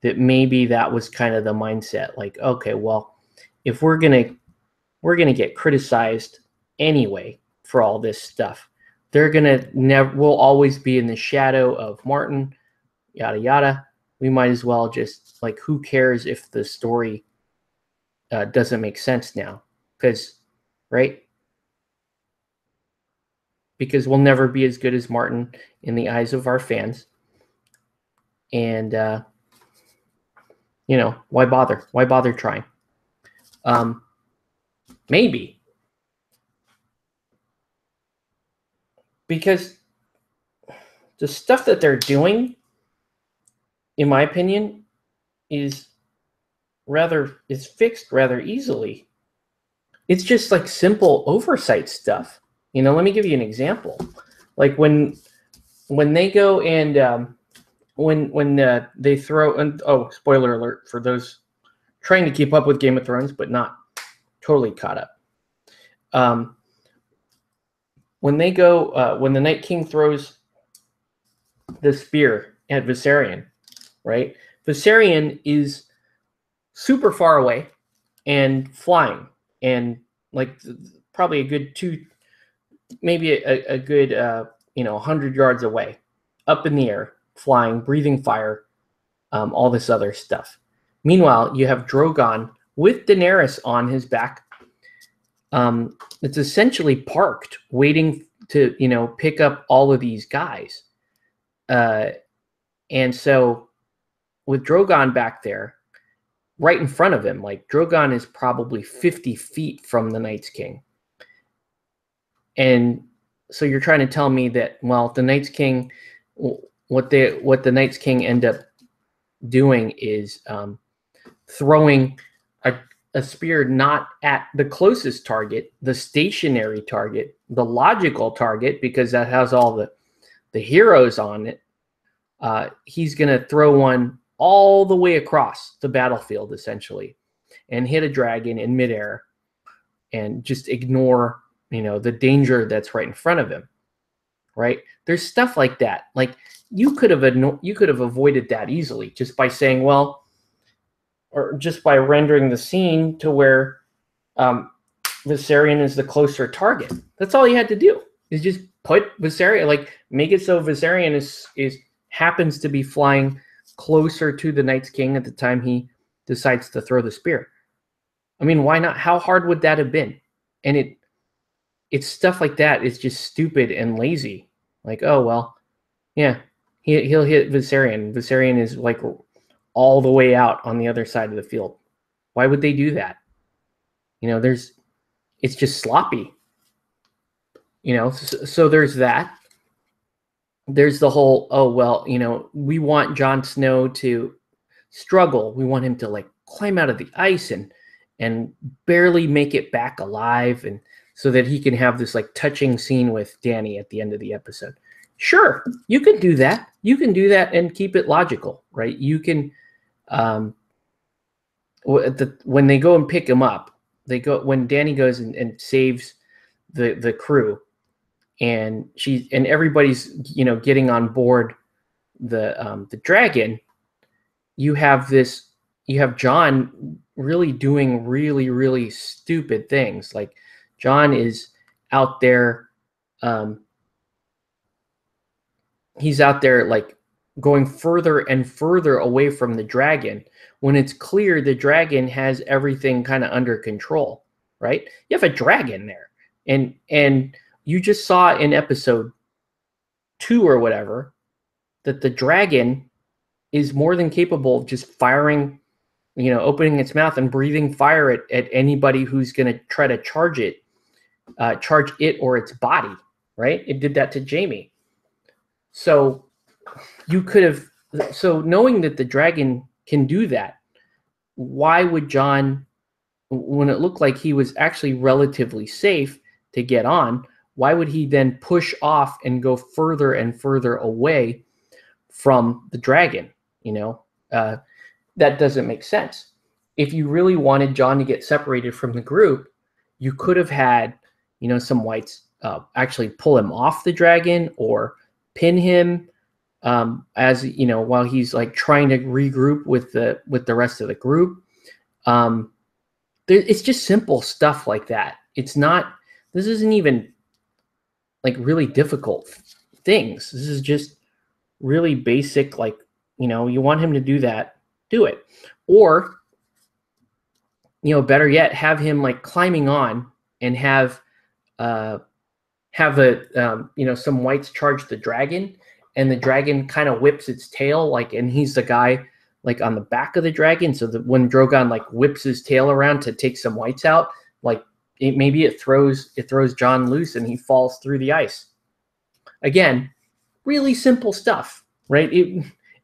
That maybe that was kind of the mindset, like, okay, well, if we're gonna get criticized anyway for all this stuff, they're gonna will always be in the shadow of Martin, yada yada. We might as well just, like, who cares if the story doesn't make sense now? Because we'll never be as good as Martin in the eyes of our fans, and why bother? Why bother trying? Maybe because the stuff that they're doing, in my opinion, is fixed rather easily. It's just like simple oversight stuff. Let me give you an example. Like when they go and when they throw, and spoiler alert for those trying to keep up with Game of Thrones but not totally caught up. When they go, when the Night King throws the spear at Viserion, right? Viserion is super far away and flying, and like probably a good maybe a good 100 yards away, up in the air, flying, breathing fire, all this other stuff. Meanwhile, you have Drogon with Daenerys on his back. It's essentially parked, waiting to pick up all of these guys. And so with Drogon back there, right in front of him, like Drogon is probably 50 feet from the Night's King. And so you're trying to tell me that, well, the Night's King, what the Night's King end up doing is throwing a spear not at the closest target, the stationary target, the logical target, because that has all the heroes on it. He's going to throw one all the way across the battlefield, essentially, and hit a dragon in midair and just ignore, the danger that's right in front of him, right? There's stuff like that. Like you could have avoided that easily just by saying, well, or just by rendering the scene to where Viserion is the closer target. That's all you had to do, is just put Viserion, like make it so Viserion is happens to be flying closer to the Night's King at the time he decides to throw the spear. I mean, why not? How hard would that have been? And it's stuff like that is just stupid and lazy. Like, oh well, yeah, he'll hit Viserion. Viserion is like all the way out on the other side of the field. Why would they do that? It's just sloppy. So there's that. There's the whole, oh well, we want Jon Snow to struggle. We want him to like climb out of the ice and barely make it back alive, and so that he can have this like touching scene with Dany at the end of the episode. Sure, you can do that. You can do that and keep it logical, right? You can, when they go and pick him up, when Dany goes and saves the crew, and everybody's getting on board the dragon. You have Jon really doing really, really stupid things. Like Jon is out there, he's out there like going further and further away from the dragon when it's clear the dragon has everything kind of under control, right? You have a dragon there, and you just saw in episode 2 or whatever that the dragon is more than capable of just firing, opening its mouth and breathing fire at anybody who's going to try to charge it or its body, right? It did that to Jaime. So knowing that the dragon can do that, why would Jon when it looked like he was actually relatively safe to get on, why would he then push off and go further and further away from the dragon? That doesn't make sense. If you really wanted Jon to get separated from the group, you could have had, some whites actually pull him off the dragon or pin him, as while he's like trying to regroup with the rest of the group. It's just simple stuff like that. This isn't even like really difficult things. This is just really basic, like, you want him to do that, do it. Or, better yet, have him like climbing on and have some whites charge the dragon, and the dragon kind of whips its tail, like, and he's the guy like on the back of the dragon, so that when Drogon like whips his tail around to take some whites out, like maybe it throws Jon loose and he falls through the ice. Again, really simple stuff, right?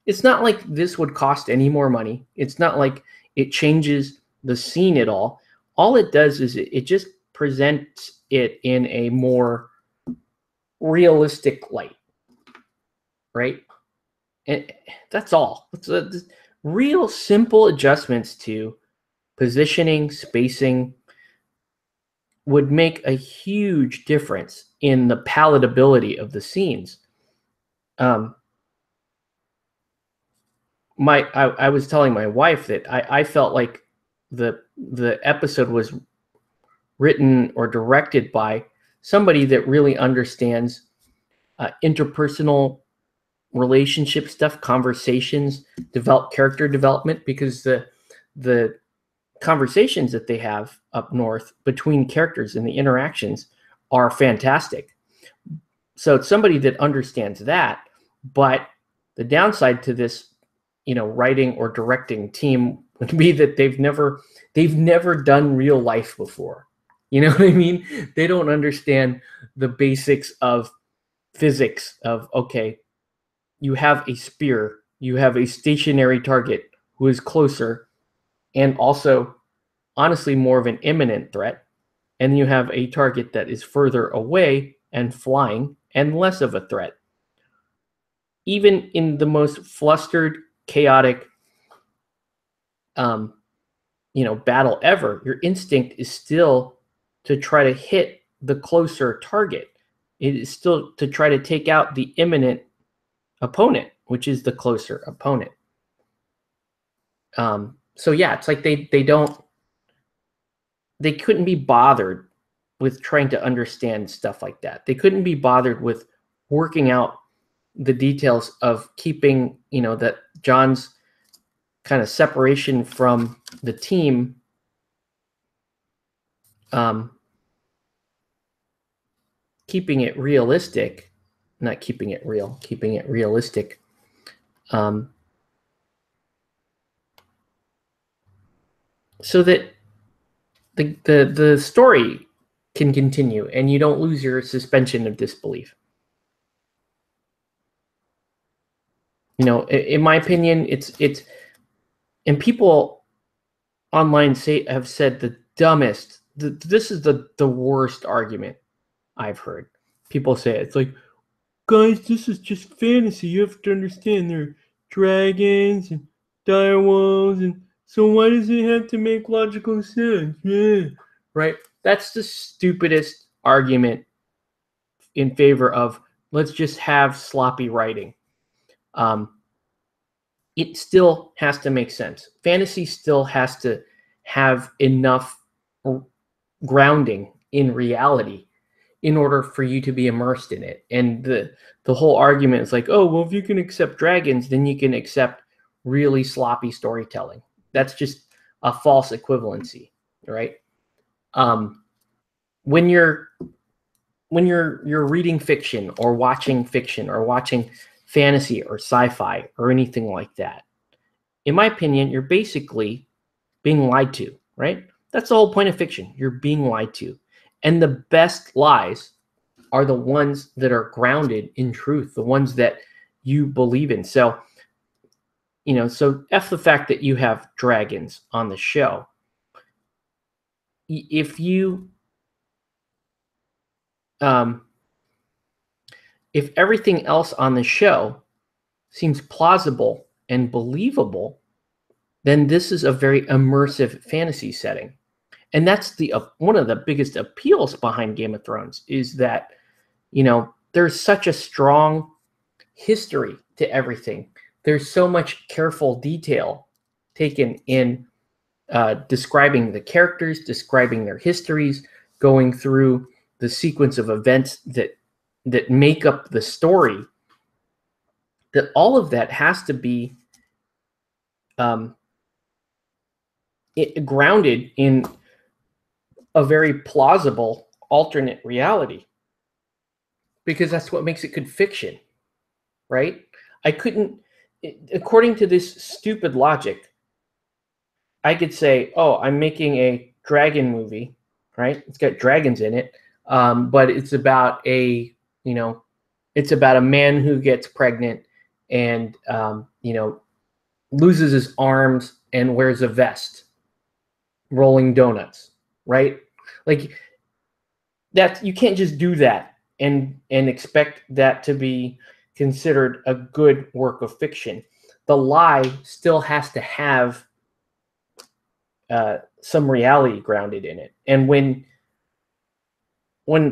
It's not like this would cost any more money. It's not like it changes the scene at all. All it does is it just presents it in a more realistic light, right? And that's all. It's real simple adjustments to positioning, spacing would make a huge difference in the palatability of the scenes. I was telling my wife that I felt like the episode was written or directed by somebody that really understands interpersonal relationship stuff, conversations, character development, because the conversations that they have up north between characters and the interactions are fantastic. So it's somebody that understands that. But the downside to this, writing or directing team would be that they've never done real life before. You know what I mean? They don't understand the basics of physics of, okay, you have a spear, you have a stationary target who is closer and also honestly more of an imminent threat, and you have a target that is further away and flying and less of a threat. Even in the most flustered, chaotic battle ever, your instinct is still to try to hit the closer target. It is still to try to take out the imminent opponent, which is the closer opponent. So yeah, it's like they couldn't be bothered with trying to understand stuff like that. They couldn't be bothered with working out the details of keeping, that Jon's kind of separation from the team, keeping it realistic, not keeping it real, keeping it realistic. So that the story can continue and you don't lose your suspension of disbelief. In my opinion, it's and people online have said the dumbest. This is the worst argument I've heard. People say it's like, guys, this is just fantasy. You have to understand there are dragons and direwolves, and so why does it have to make logical sense? Yeah. Right? That's the stupidest argument in favor of let's just have sloppy writing. It still has to make sense. Fantasy still has to have enough grounding in reality in order for you to be immersed in it. And the whole argument is like, oh, well, if you can accept dragons, then you can accept really sloppy storytelling. That's just a false equivalency, right? When you're reading fiction or watching fantasy or sci-fi or anything like that, in my opinion, you're basically being lied to, right? That's the whole point of fiction. You're being lied to. And the best lies are the ones that are grounded in truth, the ones that you believe in. So, so F the fact that you have dragons on the show. if you if everything else on the show seems plausible and believable, then this is a very immersive fantasy setting. And that's the one of the biggest appeals behind Game of Thrones, is that, you know, there's such a strong history to everything. There's so much careful detail taken in describing the characters, describing their histories, going through the sequence of events that make up the story, that all of that has to be grounded in a very plausible alternate reality, because that's what makes it good fiction, right? I couldn't, according to this stupid logic, I could say, oh, I'm making a dragon movie, right? It's got dragons in it, but it's about it's about a man who gets pregnant and, loses his arms and wears a vest, rolling donuts, right? Like, that, you can't just do that and expect that to be considered a good work of fiction. The lie still has to have some reality grounded in it. And when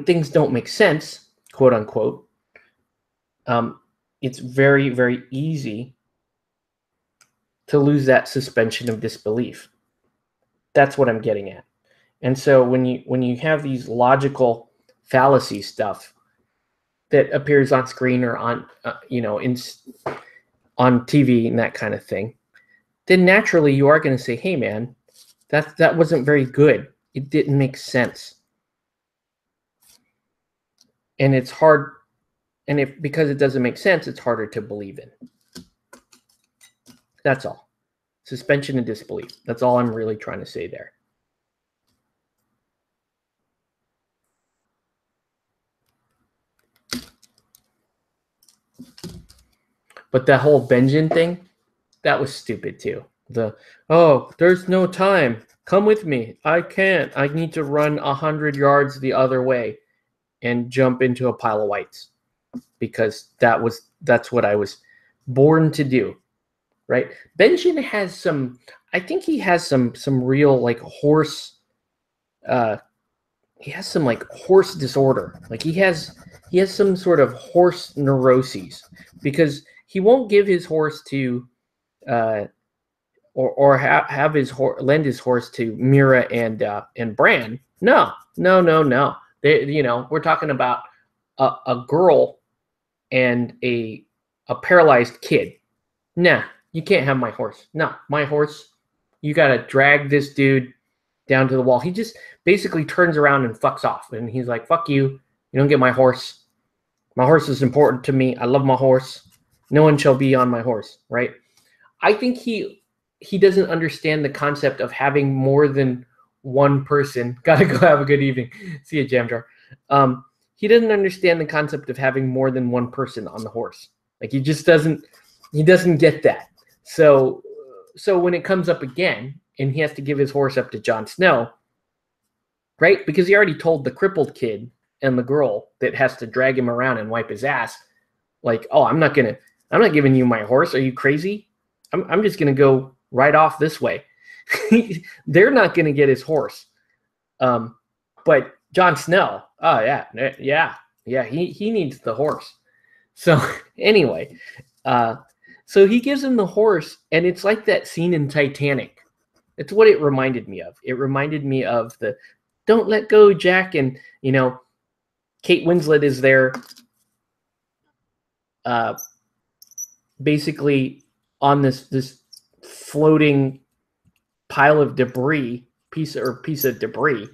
things don't make sense, quote unquote, it's very, very easy to lose that suspension of disbelief. That's what I'm getting at. And so when you have these logical fallacy stuff that appears on screen or on on TV and that kind of thing, then naturally you are going to say, hey man, that wasn't very good. It didn't make sense. And it's hard, and because it doesn't make sense, it's harder to believe in. That's all. Suspension of disbelief. That's all I'm really trying to say there. But that whole Benjen thing, that was stupid too. There's no time. Come with me. I can't. I need to run 100 yards the other way and jump into a pile of whites, because that's what I was born to do, right? Benjen has some, I think he has some real like horse, he has some like horse disorder. Like he has some sort of horse neuroses, because he won't give his horse to or have his lend his horse to Mira and Bran. No. They, we're talking about a girl and a paralyzed kid. Nah, you can't have my horse. No, my horse, you got to drag this dude down to the wall. He just basically turns around and fucks off. And he's like, fuck you. You don't get my horse. My horse is important to me. I love my horse. No one shall be on my horse, right? I think he doesn't understand the concept of having more than one person. Gotta go, have a good evening. See you, Jam Jar. He doesn't understand the concept of having more than one person on the horse. Like he doesn't get that. So when it comes up again and he has to give his horse up to Jon Snow, right? Because he already told the crippled kid and the girl that has to drag him around and wipe his ass, like, oh, I'm not giving you my horse. Are you crazy? I'm just gonna go right off this way. They're not gonna get his horse. But Jon Snow, oh yeah, he needs the horse. So anyway, so he gives him the horse, and it's like that scene in Titanic. It's what it reminded me of. It reminded me of the "Don't let go, Jack," and Kate Winslet is there, basically on this floating pile of debris, piece of debris,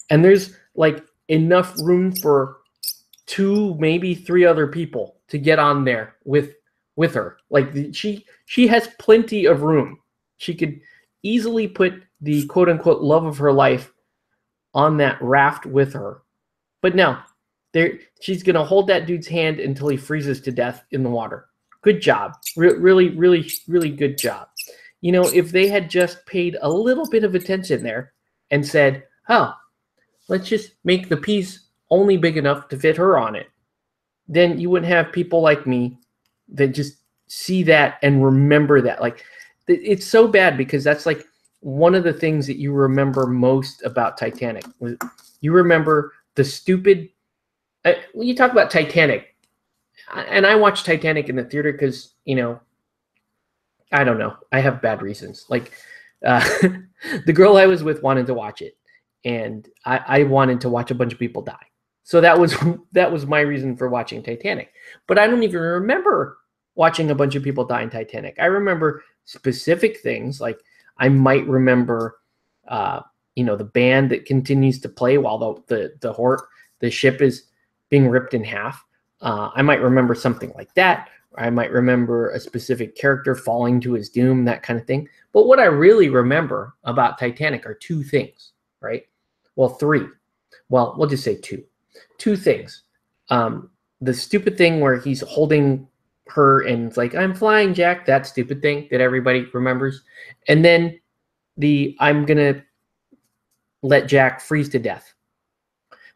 and there's like enough room for 2, maybe 3 other people to get on there with her. Like she has plenty of room. She could easily put the quote unquote love of her life on that raft with her. But no, she's gonna hold that dude's hand until he freezes to death in the water. Good job. Really, really, really good job. If they had just paid a little bit of attention there and said, oh, let's just make the piece only big enough to fit her on it. Then you wouldn't have people like me that just see that and remember that. Like, it's so bad because that's like one of the things that you remember most about Titanic. You remember the stupid. When you talk about Titanic, and I watched Titanic in the theater because, I don't know. I have bad reasons. Like, the girl I was with wanted to watch it, and I wanted to watch a bunch of people die. So that was my reason for watching Titanic. But I don't even remember watching a bunch of people die in Titanic. I remember specific things, like I might remember, the band that continues to play while the ship is being ripped in half. I might remember something like that. Or I might remember a specific character falling to his doom, that kind of thing. But what I really remember about Titanic are two things, right? Well, three. Well, we'll just say two. Two things. The stupid thing where he's holding her and it's like, I'm flying, Jack, that stupid thing that everybody remembers. And then I'm going to let Jack freeze to death.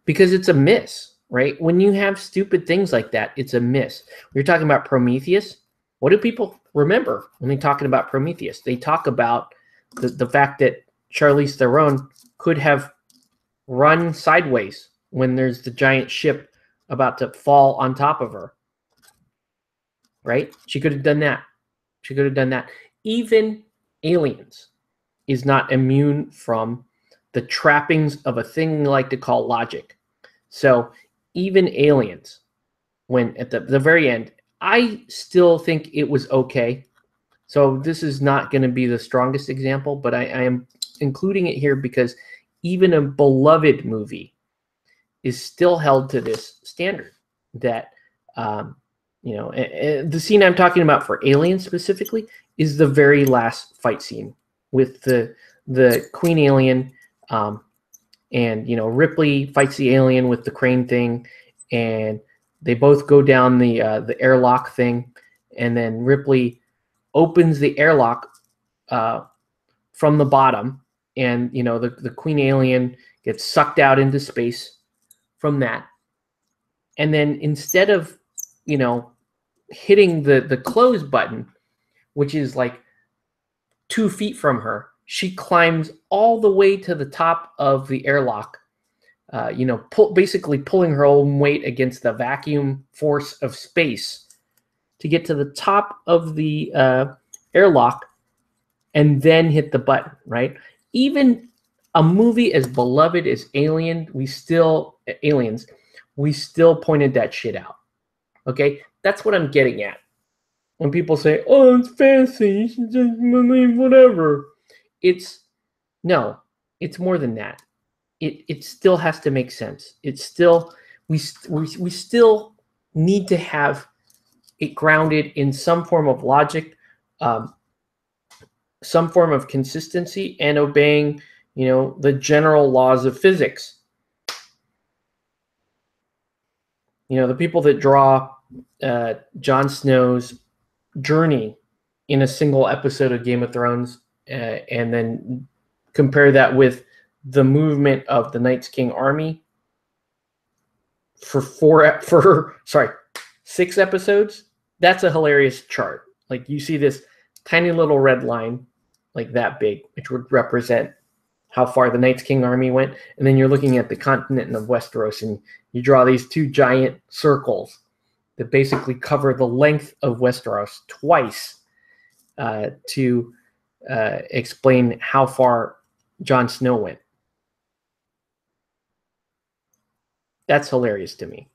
Because it's a miss, right? When you have stupid things like that, it's a miss. We're talking about Prometheus. What do people remember when they're talking about Prometheus? They talk about the fact that Charlize Theron could have run sideways when there's the giant ship about to fall on top of her, right? She could have done that. She could have done that. Even Aliens is not immune from the trappings of a thing we like to call logic. So even Aliens, when at the very end, I still think it was okay. So this is not going to be the strongest example, but I am including it here because even a beloved movie is still held to this standard that, the scene I'm talking about for Alien specifically is the very last fight scene with the Queen Alien, and Ripley fights the alien with the crane thing, and they both go down the airlock thing, and then Ripley opens the airlock from the bottom, and the Queen Alien gets sucked out into space from that. And then instead of, hitting the close button, which is like 2 feet from her, she climbs all the way to the top of the airlock, basically pulling her own weight against the vacuum force of space to get to the top of the airlock and then hit the button, right? Even a movie as beloved as Aliens, we still pointed that shit out. Okay? That's what I'm getting at. When people say, oh, it's fancy, you should just believe whatever. It's more than that. It still has to make sense. It's still, we still need to have it grounded in some form of logic, some form of consistency, and obeying, the general laws of physics. The people that draw Jon Snow's journey in a single episode of Game of Thrones, and then compare that with the movement of the Night's King army for 6 episodes. That's a hilarious chart. Like, you see this tiny little red line, like that big, which would represent how far the Night's King army went. And then you're looking at the continent of Westeros, and you draw these 2 giant circles that basically cover the length of Westeros twice to explain how far Jon Snow went. That's hilarious to me.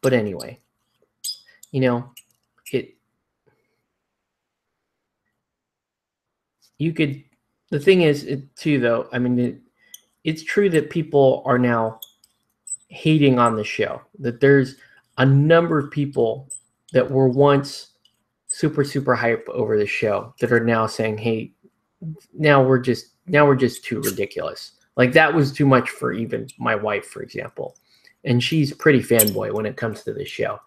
But anyway, the thing is, too, though, I mean, it's true that people are now hating on the show, that there's a number of people that were once super, super hype over the show that are now saying, hey, now we're just too ridiculous. Like, that was too much for even my wife, for example. and she's pretty fanboy when it comes to this show.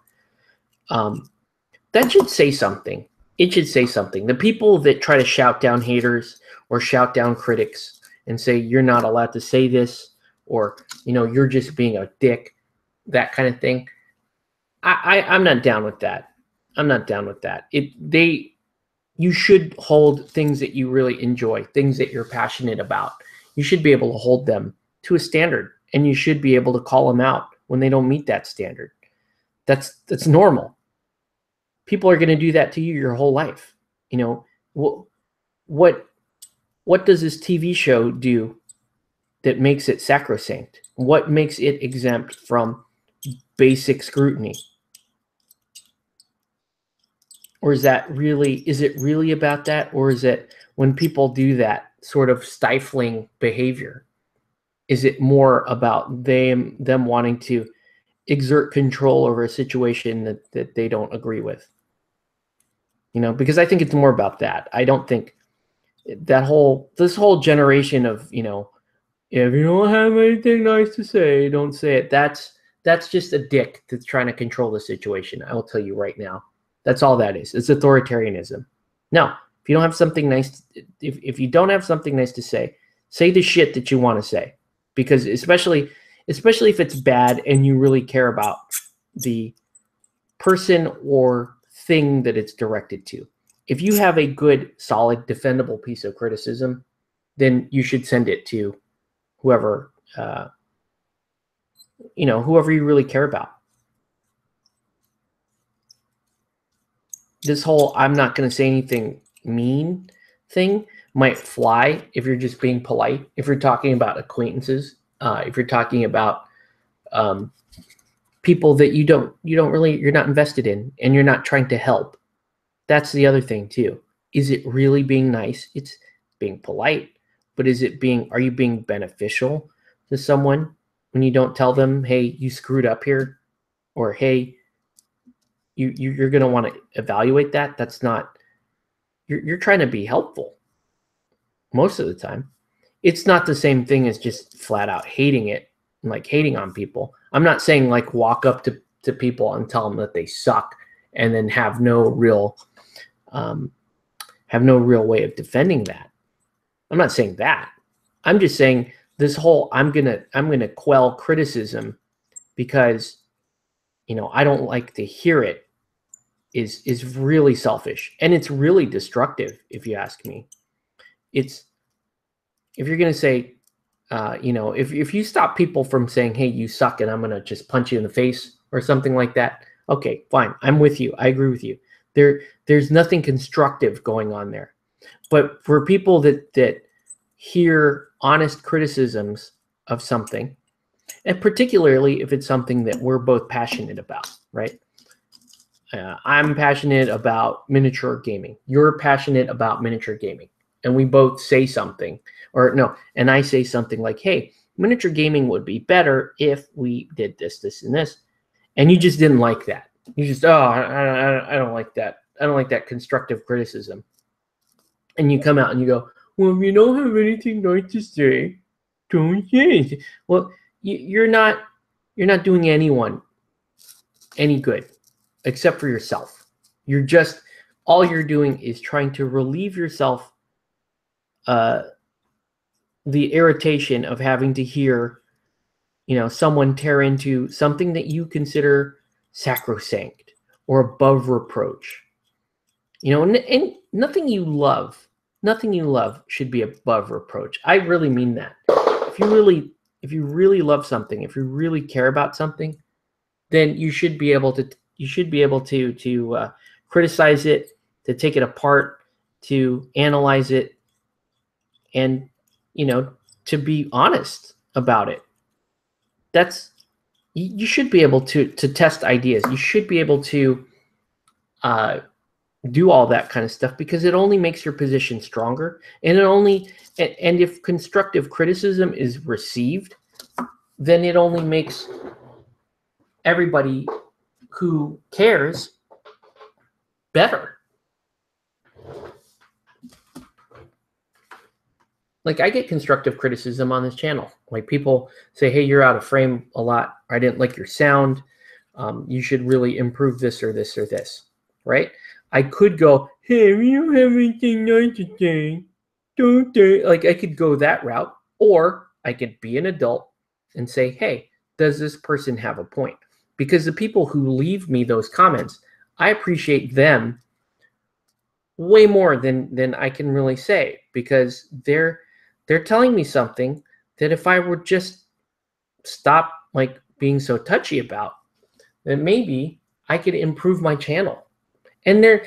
That should say something. It should say something. The people that try to shout down haters or shout down critics and say you're not allowed to say this, or you're just being a dick, that kind of thing. I'm not down with that. I'm not down with that. You should hold things that you really enjoy, things that you're passionate about. You should be able to hold them to a standard, and you should be able to call them out when they don't meet that standard. That's normal. People are going to do that to you your whole life. What does this TV show do that makes it sacrosanct? What makes it exempt from basic scrutiny? Or is it really about that? Or is it when people do that sort of stifling behavior, is it more about them wanting to exert control over a situation that they don't agree with? Because I think it's more about that. I don't think this whole generation of, if you don't have anything nice to say, don't say it. That's just a dick that's trying to control the situation. I will tell you right now. That's all that is. It's authoritarianism. No, if you don't have something nice, if you don't have something nice to say the shit that you want to say, because especially if it's bad and you really care about the person or thing that it's directed to. If you have a good, solid, defendable piece of criticism, then you should send it to whoever, whoever you really care about. This whole I'm not going to say anything mean thing might fly if you're just being polite. If you're talking about acquaintances, if you're talking about people that you're not invested in, and you're not trying to help. That's the other thing too. Is it really being nice? It's being polite, but are you being beneficial to someone when you don't tell them, hey, you screwed up here, or hey, you're going to want to evaluate that? That's not, you're trying to be helpful most of the time. It's not the same thing as just flat out hating it, like hating on people. I'm not saying like walk up to people and tell them that they suck and then have no real way of defending that. I'm not saying that. I'm just saying this whole I'm gonna quell criticism because I don't like to hear it is really selfish, and it's really destructive, if you ask me. If you're gonna say, if you stop people from saying, hey, you suck, and I'm gonna just punch you in the face or something like that, okay, fine, I'm with you, I agree with you. There's nothing constructive going on there. But for people that hear honest criticisms of something, and particularly if it's something that we're both passionate about, right? I'm passionate about miniature gaming. You're passionate about miniature gaming. And we both say something, and I say something like, hey, miniature gaming would be better if we did this, this, and this. And you just didn't like that. You just, I don't like that. I don't like that constructive criticism. And you come out and you go, well, if you don't have anything nice to say, don't say it. Well, you're not doing anyone any good except for yourself. All you're doing is trying to relieve yourself the irritation of having to hear, someone tear into something that you consider sacrosanct or above reproach. And nothing you love should be above reproach. I really mean that. If you really love something, if you really care about something, then you should be able to criticize it, to take it apart, to analyze it, and to be honest about it. You should be able to test ideas. You should be able to do all that kind of stuff, because it only makes your position stronger. And if constructive criticism is received, then it only makes everybody who cares better. Like, I get constructive criticism on this channel. Like, people say, hey, you're out of frame a lot. I didn't like your sound. You should really improve this or this or this, right? I could go, hey, we don't have anything nice to say. Don't they? Like, I could go that route. Or I could be an adult and say, hey, does this person have a point? Because the people who leave me those comments, I appreciate them way more than I can really say, because they're telling me something that if I would just stop like being so touchy about, then maybe I could improve my channel. And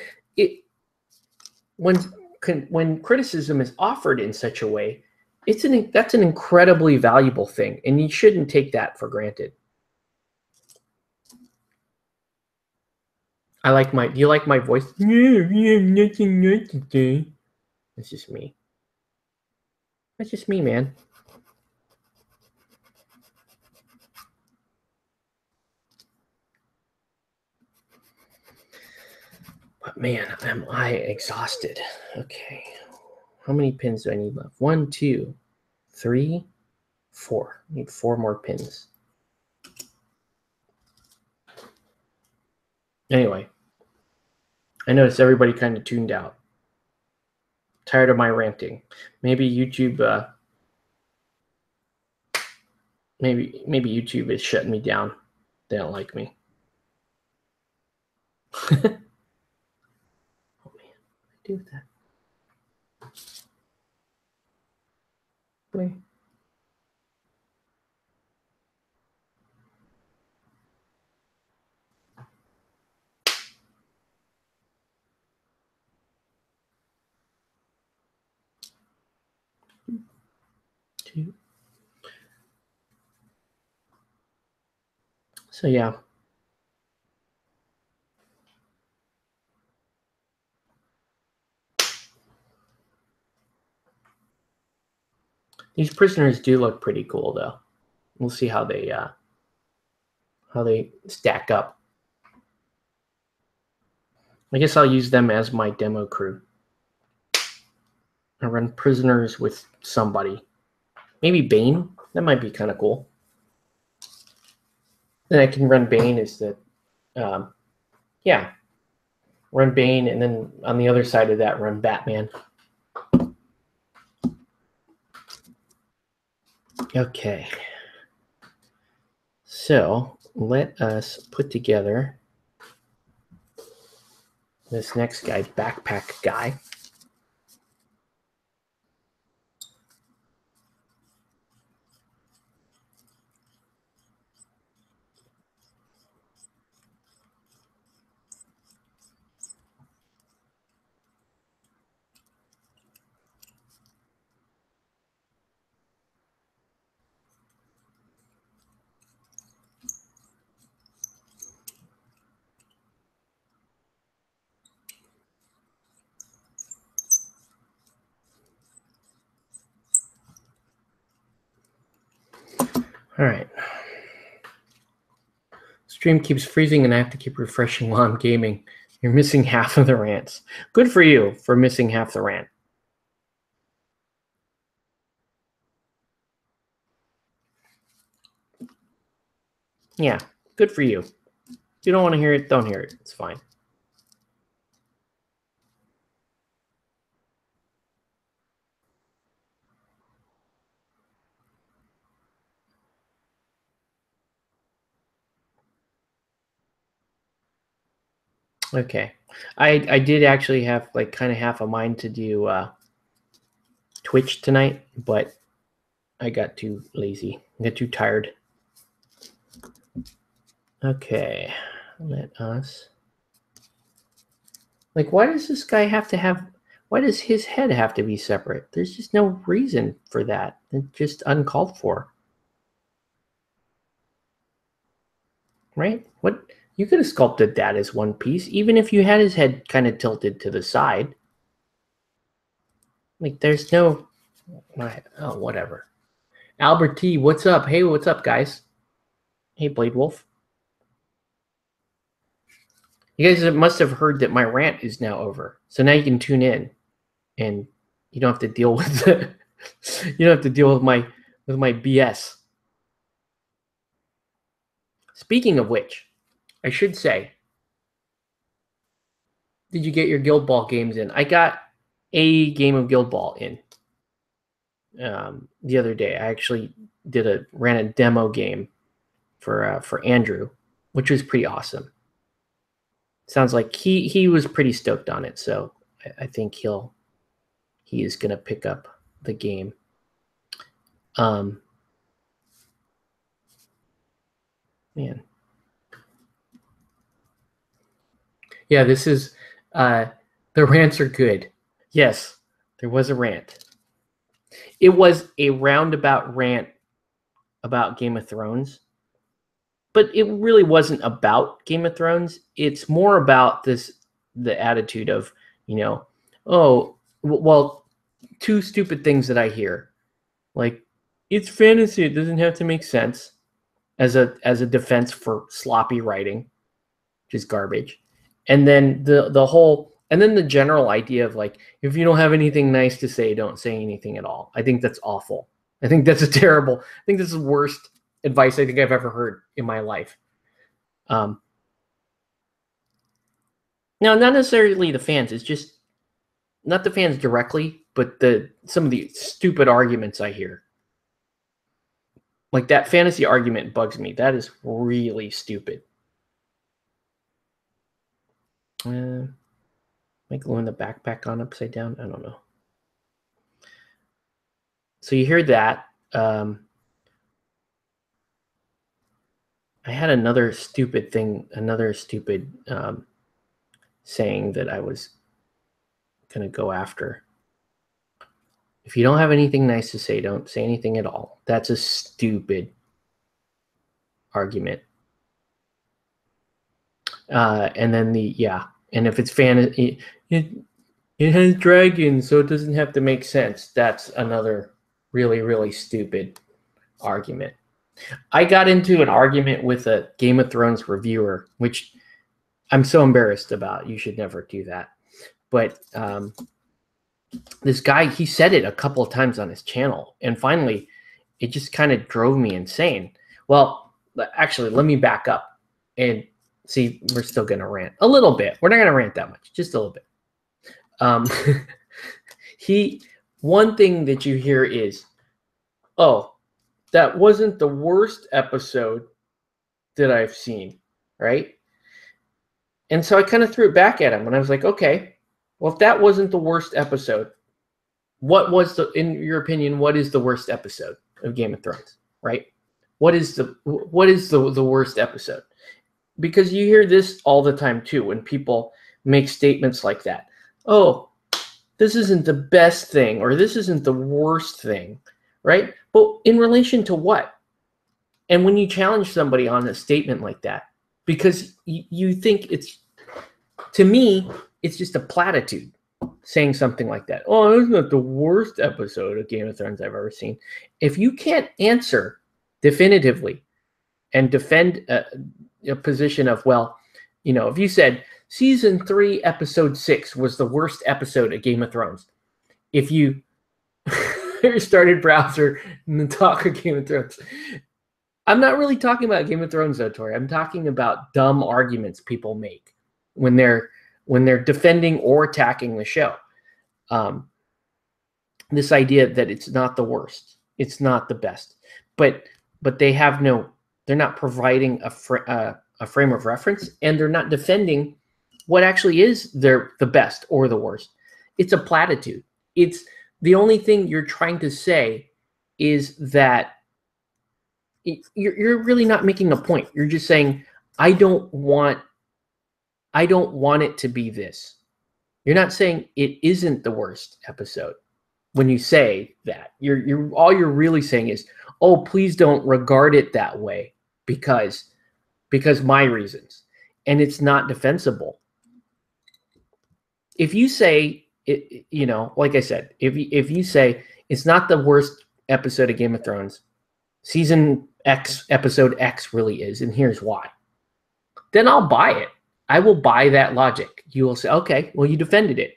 when criticism is offered in such a way, that's an incredibly valuable thing, and you shouldn't take that for granted. Do you like my voice? Yeah, we have nothing nice to say. That's just me. That's just me, man. But man, am I exhausted. Okay. How many pins do I need left? 1, 2, 3, 4. I need 4 more pins. Anyway, I noticed everybody kind of tuned out. Tired of my ranting. Maybe YouTube maybe YouTube is shutting me down. They don't like me. Oh man, what do I do with that? Play. Two. So yeah. These prisoners do look pretty cool though. We'll see how they stack up. I guess I'll use them as my demo crew. I run prisoners with somebody. Maybe Bane. That might be kind of cool. Then I can run Bane as the, run Bane, and then on the other side of that, run Batman. Okay. So let us put together this next guy, backpack guy. All right. Stream keeps freezing and I have to keep refreshing while I'm gaming. You're missing half of the rants. Good for you for missing half the rant. Yeah, good for you. If you don't want to hear it, don't hear it. It's fine. Okay. I did actually have like kind of half a mind to do Twitch tonight, but I got too lazy. I got too tired. Okay. Let us. Like, why does this guy have to have, why does his head have to be separate? There's just no reason for that. It's just uncalled for. Right? What? You could have sculpted that as one piece, even if you had his head kind of tilted to the side. Like, there's no, oh, whatever. Albert T, what's up? Hey, what's up, guys? Hey, Blade Wolf. You guys must have heard that my rant is now over. So now you can tune in and you don't have to deal with You don't have to deal with my BS. Speaking of which, I should say, did you get your Guild Ball games in? I got a game of Guild Ball in the other day. I actually ran a demo game for Andrew, which was pretty awesome. Sounds like he was pretty stoked on it, so I think he is gonna pick up the game. Man. Yeah, this is the rants are good. Yes, there was a rant. It was a roundabout rant about Game of Thrones, but it really wasn't about Game of Thrones. It's more about the attitude of, oh, well, two stupid things that I hear. Like, it's fantasy, it doesn't have to make sense, as a defense for sloppy writing, which is garbage. And then the general idea of, like, if you don't have anything nice to say, don't say anything at all. I think that's awful. I think that's I think this is the worst advice I think I've ever heard in my life. Now, not necessarily the fans. It's just not the fans directly, but some of the stupid arguments I hear. Like, that fantasy argument bugs me. That is really stupid. Am I gluing the backpack on upside down? I don't know. So you hear that. I had another stupid saying that I was going to go after. If you don't have anything nice to say, don't say anything at all. That's a stupid argument. And then and if it's fantasy, it has dragons, so it doesn't have to make sense. That's another really, really stupid argument. I got into an argument with a Game of Thrones reviewer, which I'm so embarrassed about. You should never do that. But this guy, he said it a couple of times on his channel, and finally, it just kind of drove me insane. Well, actually, let me back up and see. We're still going to rant a little bit. We're not going to rant that much, just a little bit. One thing that you hear is, oh, that wasn't the worst episode that I've seen, right? And so I kind of threw it back at him, and I was like, okay, well, if that wasn't the worst episode, in your opinion, what is the worst episode of Game of Thrones, right? What is the worst episode? Because you hear this all the time too, when people make statements like that. Oh, this isn't the best thing, or this isn't the worst thing, right? But in relation to what? And when you challenge somebody on a statement like that, because you think to me, it's just a platitude saying something like that. Oh, isn't that the worst episode of Game of Thrones I've ever seen? If you can't answer definitively and defend a position of, well, if you said season 3, episode 6 was the worst episode of Game of Thrones, if you started browser and then talk of Game of Thrones, I'm not really talking about Game of Thrones, though, Tori. I'm talking about dumb arguments people make when they're defending or attacking the show. This idea that it's not the worst, it's not the best, but they're not providing a frame of reference, and they're not defending what actually is the best or the worst. It's a platitude. It's the only thing you're trying to say is that you're really not making a point. You're just saying, I don't want it to be this. You're not saying it isn't the worst episode. When you say that, all you're really saying is, oh, please don't regard it that way because my reasons. And it's not defensible. If you say it, like I said, if you say it's not the worst episode of Game of Thrones, season X, episode X really is, and here's why, then I'll buy it. I will buy that logic. You will say, okay, well, you defended it.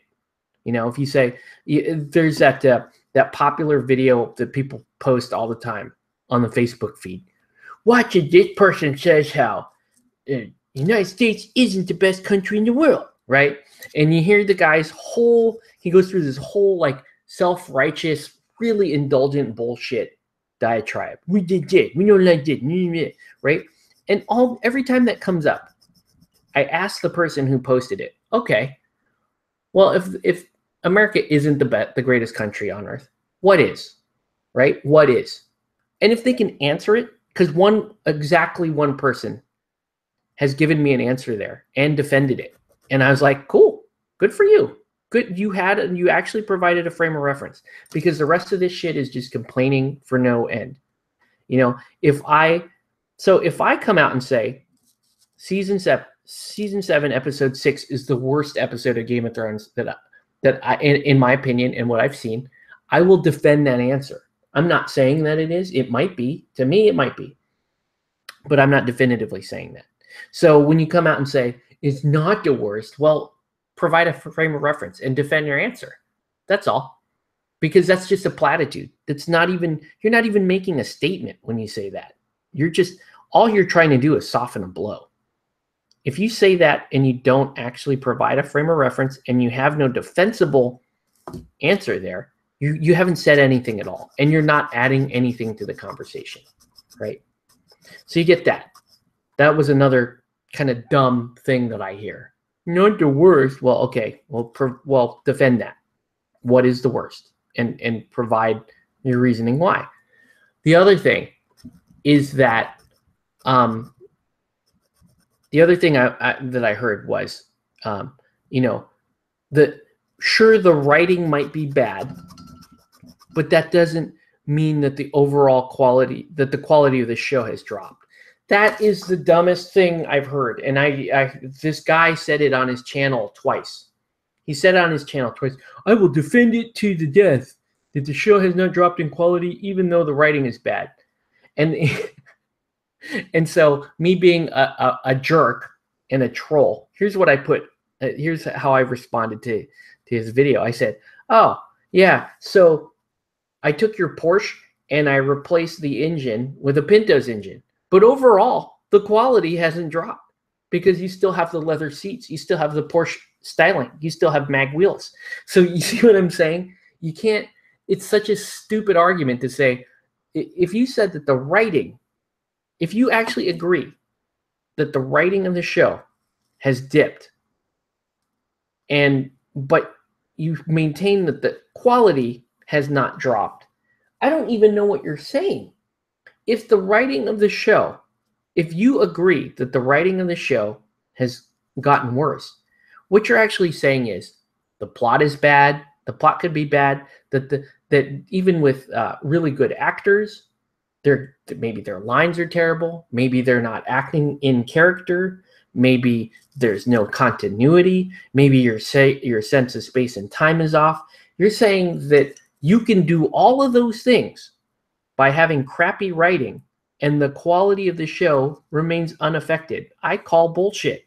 If you say there's that that popular video that people post all the time on the Facebook feed. Watch it. This person says how the United States isn't the best country in the world, right? And you hear the guy's he goes through this whole like self-righteous, really indulgent bullshit diatribe. We did it. We don't like it, right? And every time that comes up, I ask the person who posted it, okay, well, if America isn't the greatest country on earth, what is, right? What is? And if they can answer it, because exactly one person has given me an answer there and defended it. And I was like, cool, good for you. Good. You actually provided a frame of reference, because the rest of this shit is just complaining for no end. You know, if I come out and say season 7, episode 6 is the worst episode of Game of Thrones that in my opinion and what I've seen, I will defend that answer. I'm not saying that it is. It might be. To me, it might be. But I'm not definitively saying that. So when you come out and say it's not the worst, well, provide a frame of reference and defend your answer. That's all. Because that's just a platitude. You're not even making a statement when you say that. All you're trying to do is soften a blow. If you say that and you don't actually provide a frame of reference and you have no defensible answer there, you haven't said anything at all, and you're not adding anything to the conversation, right? So you get that. That was another kind of dumb thing that I hear. Not the worst. Well, okay. Well, defend that. What is the worst? And provide your reasoning why. The other thing is that the other thing that I heard was, sure, the writing might be bad, but that doesn't mean that the quality of the show has dropped. That is the dumbest thing I've heard. And this guy said it on his channel twice. He said it on his channel twice. I will defend it to the death that the show has not dropped in quality, even though the writing is bad. And so me being a jerk and a troll, here's what I put. Here's how I responded to his video. I said, oh, yeah, so I took your Porsche and I replaced the engine with a Pinto's engine. But overall, the quality hasn't dropped because you still have the leather seats. You still have the Porsche styling. You still have mag wheels. So you see what I'm saying? You can't, it's such a stupid argument to say, if you said that the writing, if you actually agree that the writing of the show has dipped, but you maintain that the quality has not dropped, I don't even know what you're saying. If the writing of the show, if you agree that the writing of the show has gotten worse, what you're actually saying is the plot is bad. The plot could be bad. That even with really good actors, maybe their lines are terrible. Maybe they're not acting in character. Maybe there's no continuity. Maybe your sense of space and time is off. You're saying that you can do all of those things by having crappy writing and the quality of the show remains unaffected. I call bullshit.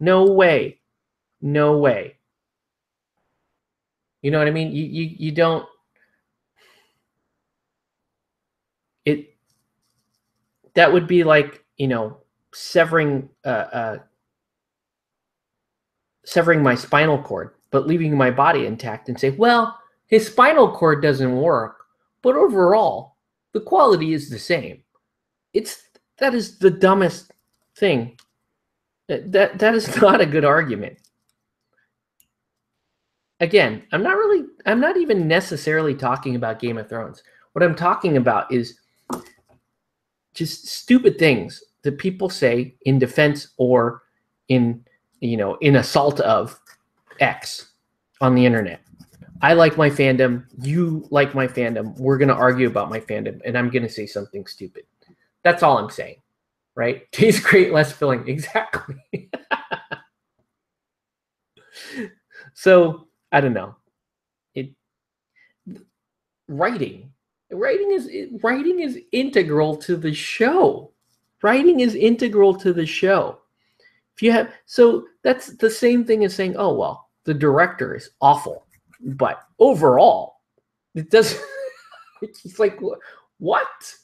No way. No way. You know what I mean? You don't. That would be like, severing my spinal cord, but leaving my body intact and say, well, his spinal cord doesn't work, but overall, the quality is the same. That is the dumbest thing. That is not a good argument. Again, I'm not even necessarily talking about Game of Thrones. What I'm talking about is just stupid things that people say in defense or in assault of X on the internet. I like my fandom. You like my fandom. We're going to argue about my fandom, and I'm going to say something stupid. That's all I'm saying, right? Tastes great, less filling. Exactly. So, I don't know. Writing is integral to the show. Writing is integral to the show. So that's the same thing as saying, oh, well, the director is awful. But overall, It doesn't. It's like what? What?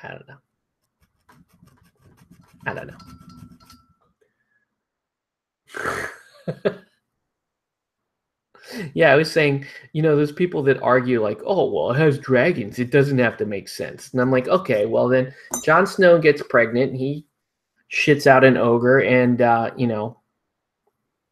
I don't know. I don't know. Yeah, I was saying, those people that argue like, oh, well, it has dragons. It doesn't have to make sense. And I'm like, okay, well then Jon Snow gets pregnant. He shits out an ogre and,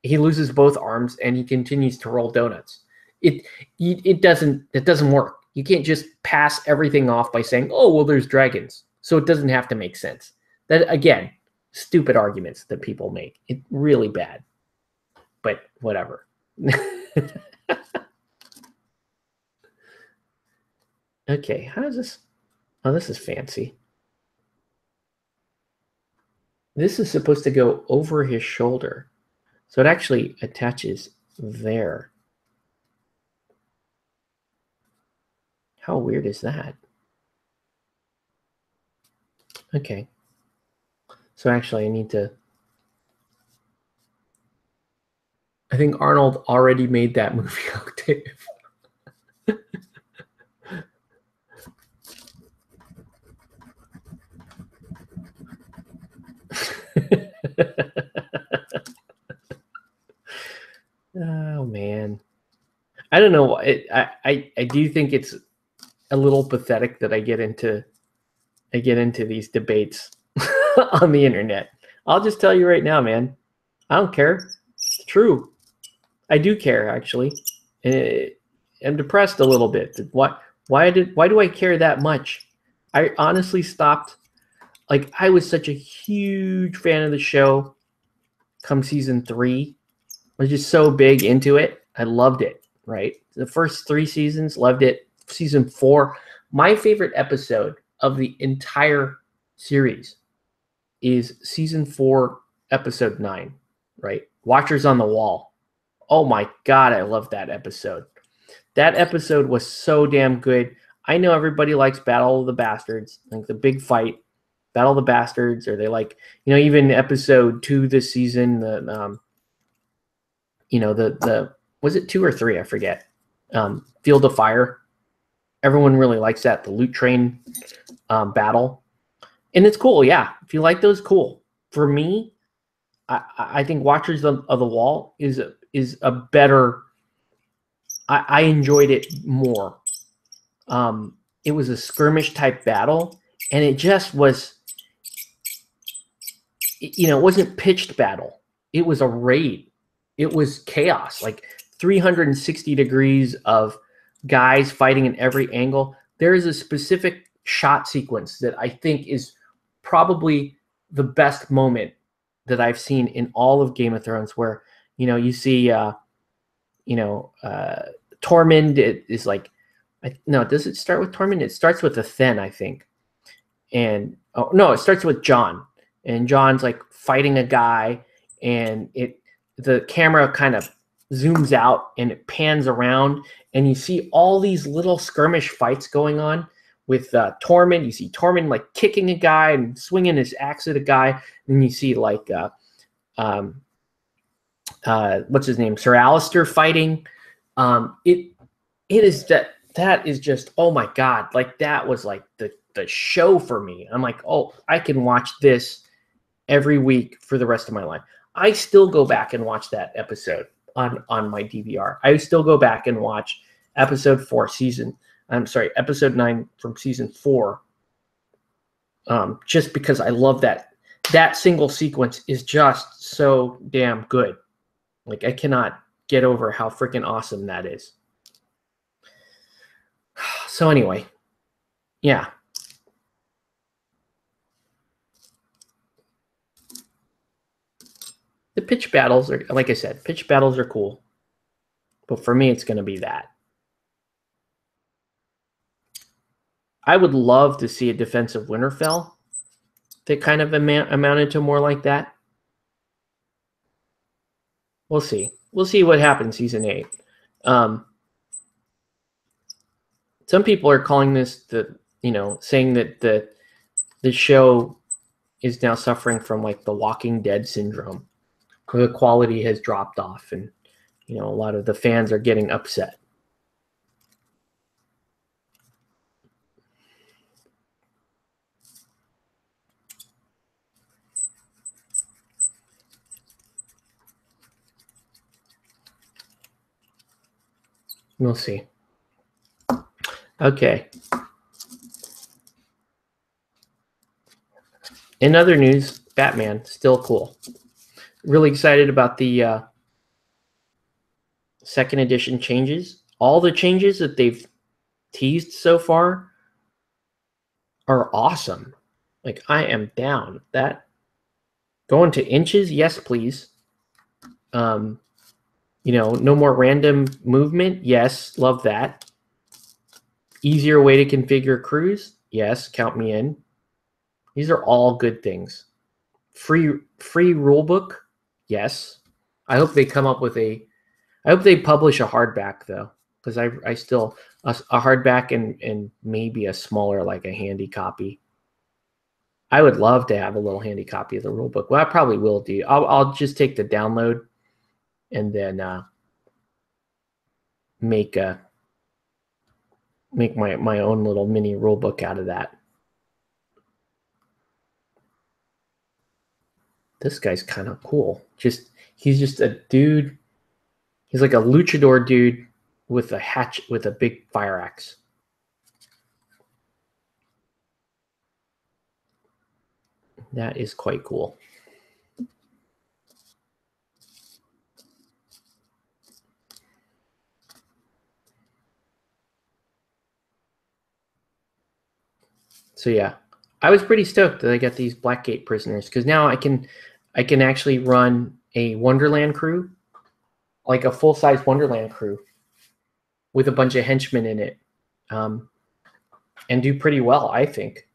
he loses both arms and he continues to roll donuts. It doesn't work. You can't just pass everything off by saying, oh, well, there's dragons. So it doesn't have to make sense. That, again, stupid arguments that people make. It's really bad. But whatever. Okay, how does this? Oh, this is fancy. This is supposed to go over his shoulder. So it actually attaches there. How weird is that? Okay. So actually I need to... I think Arnold already made that movie, Octave. Oh man, I don't know. I do think it's a little pathetic that I get into these debates on the internet. I'll just tell you right now, man. I don't care. It's true. I do care, actually. I'm depressed a little bit. Why do I care that much? I honestly stopped. Like, I was such a huge fan of the show come season 3. I was just so big into it. I loved it, right? The first 3 seasons, loved it. Season 4, my favorite episode of the entire series is season 4, episode 9, right? Watchers on the Wall. Oh my God, I love that episode. That episode was so damn good. I know everybody likes Battle of the Bastards, like the big fight, Battle of the Bastards, or they like, even episode 2 this season, the was it 2 or 3? I forget. Field of Fire. Everyone really likes that. The loot train battle. And it's cool. Yeah. If you like those, cool. For me, I think Watchers of the Wall is a better, I enjoyed it more. It was a skirmish type battle, and it just was, it wasn't pitched battle. It was a raid. It was chaos, like 360 degrees of guys fighting in every angle. There is a specific shot sequence that I think is probably the best moment that I've seen in all of Game of Thrones, where, you see, Tormund is like, no, does it start with Tormund? It starts with Athen, I think. And, oh, no, it starts with Jon. And Jon's like fighting a guy, and the camera kind of zooms out and it pans around, and you see all these little skirmish fights going on with Tormund. You see Tormund like kicking a guy and swinging his axe at a guy. And you see like what's his name, Sir Alistair fighting. It is that is just, oh my God, like that was like the show for me. I'm like, oh, I can watch this every week for the rest of my life. I still go back and watch that episode on my DVR. I still go back and watch episode 9 from season 4. Just because I love that single sequence is just so damn good. Like, I cannot get over how freaking awesome that is. So anyway, yeah. The pitch battles are, like I said, pitch battles are cool. But for me, it's going to be that. I would love to see a Defense of Winterfell that kind of amounted to more like that. We'll see. We'll see what happens season 8. Some people are calling this saying that the show is now suffering from like the Walking Dead syndrome, where the quality has dropped off, and a lot of the fans are getting upset. We'll see. Okay. In other news, Batman, still cool. Really excited about the second edition changes. All the changes that they've teased so far are awesome. Like, I am down. That going to inches, yes, please. No more random movement, yes, love that. Easier way to configure crews, yes, count me in. These are all good things. Free rulebook, yes. I hope they come up with I hope they publish a hardback though, because I still a hardback and maybe a smaller, like a handy copy. I would love to have a little handy copy of the rulebook. Well, I probably will do. I'll just take the download and then make my own little mini rulebook out of that. This guy's kind of cool. He's just a dude. He's like a luchador dude with a hatchet, with a big fire axe. That is quite cool. So yeah, I was pretty stoked that I got these Blackgate prisoners, because now I can actually run a Wonderland crew, like a full-size Wonderland crew with a bunch of henchmen in it, and do pretty well, I think.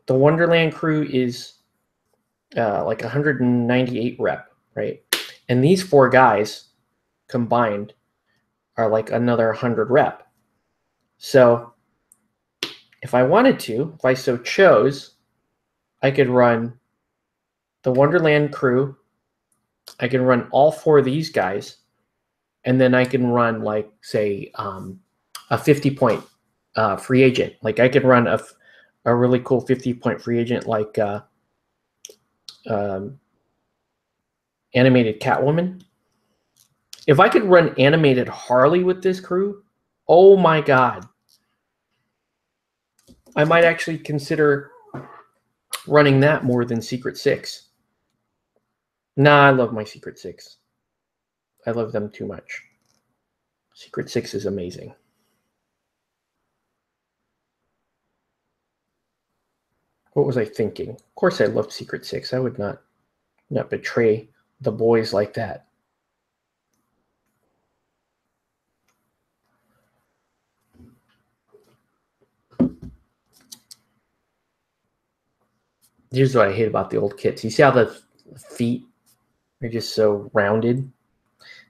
The Wonderland crew is like 198 rep, right? And these 4 guys combined are like another 100 rep. So if I wanted to, if I so chose, I could run the Wonderland crew. I can run all 4 of these guys, and then I can run, like, say, a 50-point free agent. Like, I could run a really cool 50-point free agent, like animated Catwoman. If I could run animated Harley with this crew, oh my god. I might actually consider running that more than Secret Six. Nah, I love my Secret Six. I love them too much. Secret Six is amazing. What was I thinking? Of course I loved Secret Six. I would not betray the boys like that. Here's what I hate about the old kits. You see how the feet are just so rounded?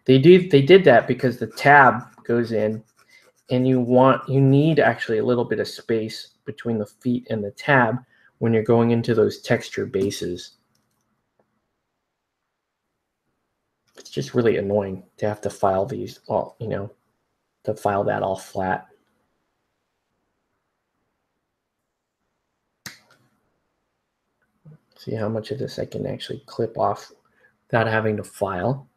They did that because the tab goes in, and you need actually a little bit of space between the feet and the tab when you're going into those texture bases. It's just really annoying to have to file these all, to file that all flat. See how much of this I can actually clip off without having to file.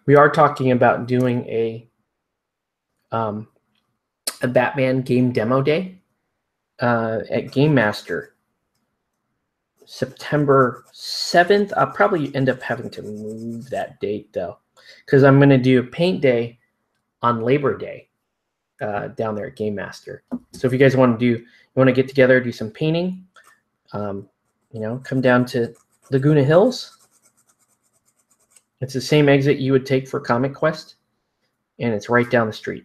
We are talking about doing a Batman game demo day at Game Master, September 7th. I'll probably end up having to move that date though, because I'm going to do a paint day on Labor Day down there at Game Master. So if you guys want to get together, do some painting, come down to Laguna Hills. It's the same exit you would take for Comic Quest, and it's right down the street.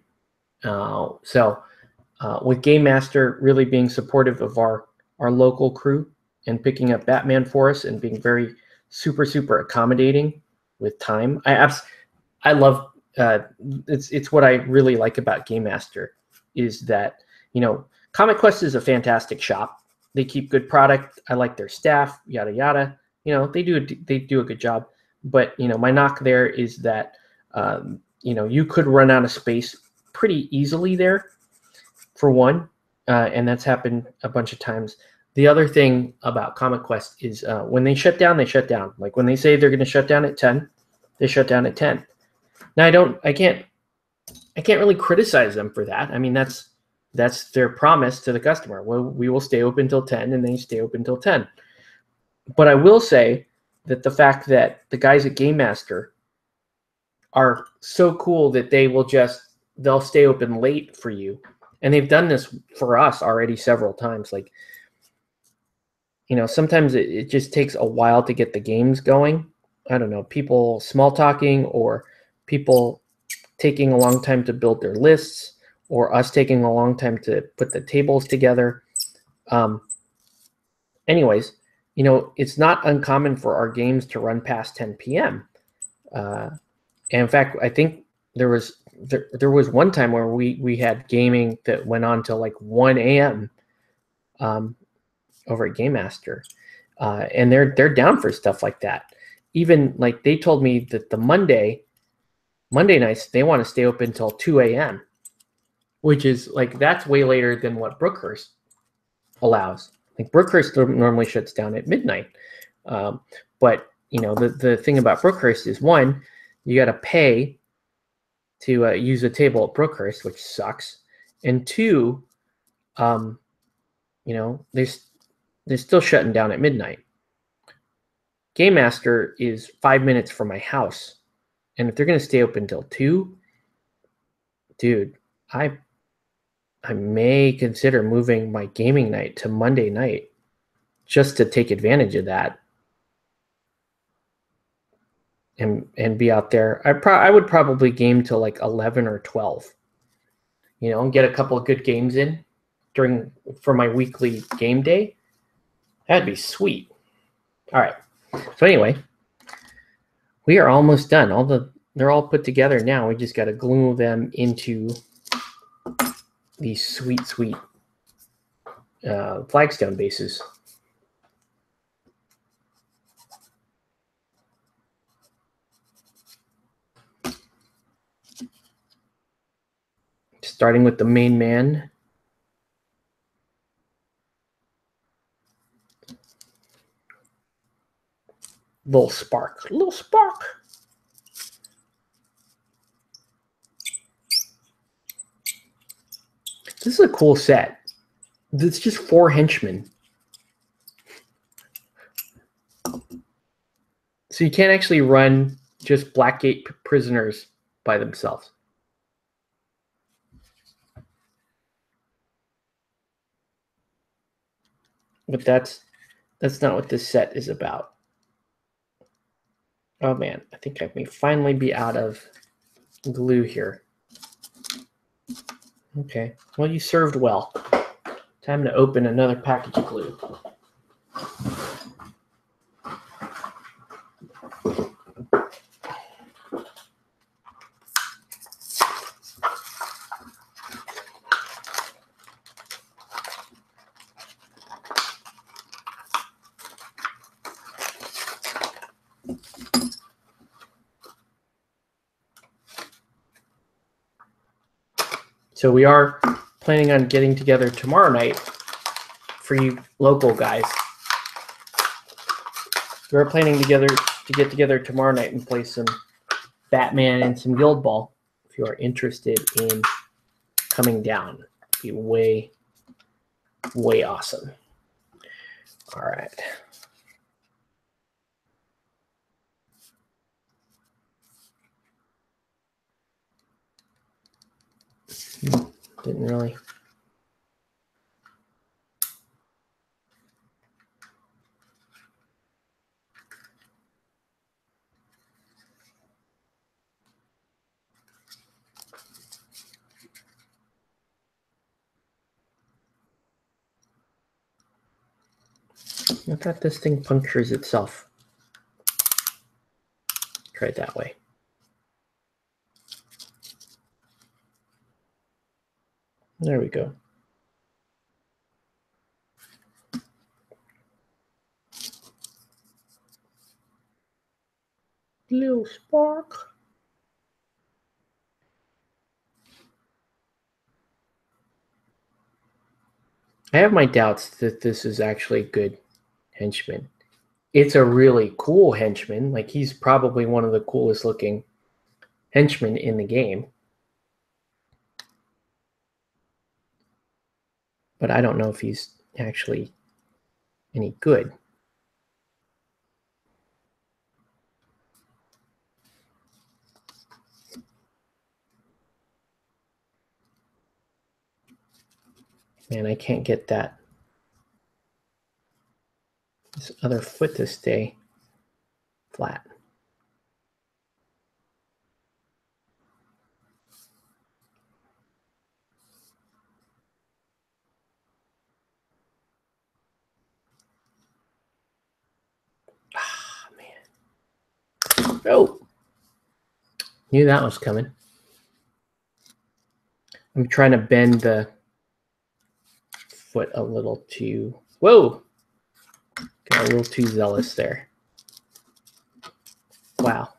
With Game Master really being supportive of our local crew and picking up Batman for us and being very super accommodating with time, I love. It's what I really like about Game Master is that Comic Quest is a fantastic shop. They keep good product. I like their staff. Yada yada. They do a good job. But my knock there is that you could run out of space pretty easily there, for one, and that's happened a bunch of times. The other thing about Comic Quest is when they shut down, they shut down. Like when they say they're going to shut down at 10, they shut down at 10. Now I can't really criticize them for that. I mean, that's their promise to the customer. Well, we will stay open till 10, and they stay open till 10. But I will say that the fact that the guys at Game Master are so cool that they'll stay open late for you. And they've done this for us already several times. Like, sometimes it just takes a while to get the games going. I don't know, people small talking, or people taking a long time to build their lists, or us taking a long time to put the tables together. Anyways, it's not uncommon for our games to run past 10 p.m. And in fact, I think there was one time where we had gaming that went on till like 1 a.m. Over at Game Master, and they're down for stuff like that. Even like they told me that the Monday nights they want to stay open till 2 a.m., which is like that's way later than what Brookhurst allows. Like Brookhurst normally shuts down at midnight, but the thing about Brookhurst is, one, you got to pay to use a table at Brookhurst, which sucks, and two, they're still shutting down at midnight. Game Master is 5 minutes from my house, and if they're going to stay open till 2, dude, I may consider moving my gaming night to Monday night just to take advantage of that and be out there. I would probably game till like 11 or 12, and get a couple of good games in for my weekly game day. That'd be sweet. All right. So anyway, we are almost done. They're all put together now. We just got to glue them into these sweet flagstone bases. Starting with the main man. Little spark. This is a cool set. It's just 4 henchmen. So you can't actually run just Blackgate prisoners by themselves. But that's not what this set is about. Oh man, I think I may finally be out of glue here. Okay, well, you served well. Time to open another package of glue. So we are planning on getting together tomorrow night for you local guys. We're planning to get together tomorrow night and play some Batman and some Guild Ball. If you are interested in coming down, it'd be way awesome. All right. Didn't really. I thought this thing punctures itself. Try it that way. There we go. Little spark. I have my doubts that this is actually a good henchman. It's a really cool henchman. Like, he's probably one of the coolest looking henchmen in the game. But I don't know if he's actually any good. Man, I can't get this other foot to stay flat. Ah, man. Oh, knew that was coming. I'm trying to bend the foot a little too. Whoa! Got a little too zealous there. Wow.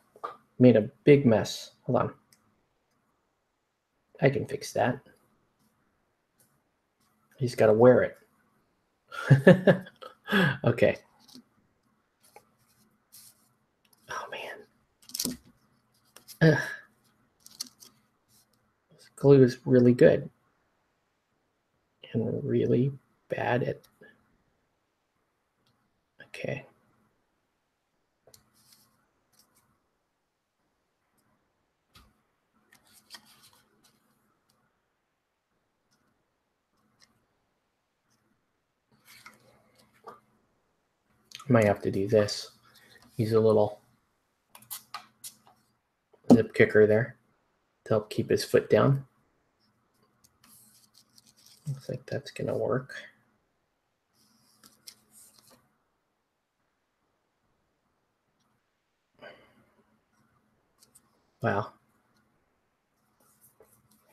Made a big mess. Hold on. I can fix that. He's got to wear it. Okay. Oh, man. Ugh. This glue is really good and really bad at. Okay. Might have to do this. Use a little zip kicker there to help keep his foot down. Looks like that's going to work. Wow.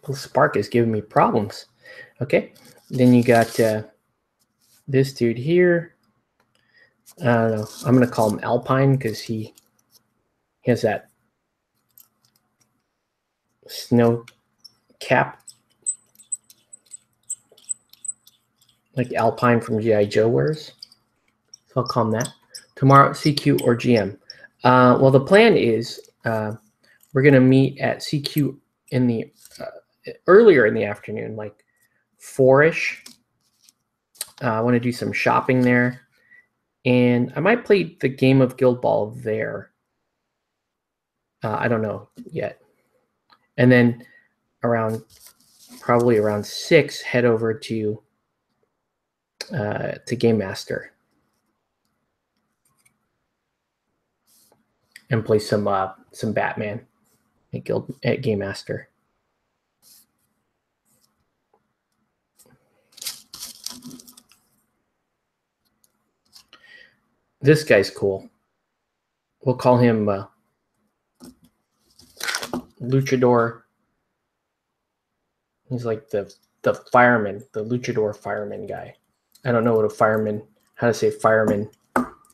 Well, Spark is giving me problems. Okay. Then you got this dude here. I don't know. I'm going to call him Alpine because he has that snow cap. Like Alpine from G.I. Joe wears. So I'll call him that. Tomorrow, CQ or GM. Well, the plan is we're going to meet at CQ in the earlier in the afternoon, like 4-ish. I want to do some shopping there. And I might play the game of Guild Ball there. I don't know yet. And then probably around 6, head over to Game Master and play some Batman at Game Master. This guy's cool. We'll call him Luchador. He's like the fireman, the Luchador fireman guy. I don't know how to say fireman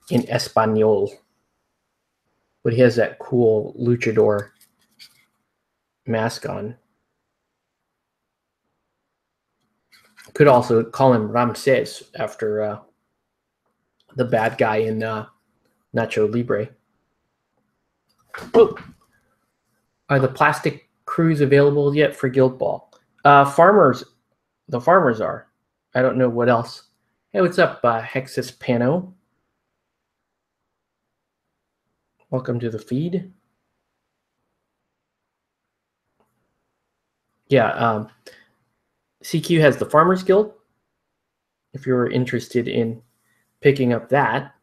in Espanol. But he has that cool Luchador mask on. Could also call him Ramses after the bad guy in Nacho Libre. Oh, are the plastic crews available yet for Guild Ball? The farmers are. I don't know what else. Hey, what's up, Hexus Pano? Welcome to the feed. Yeah, CQ has the Farmers Guild. If you're interested in picking up that.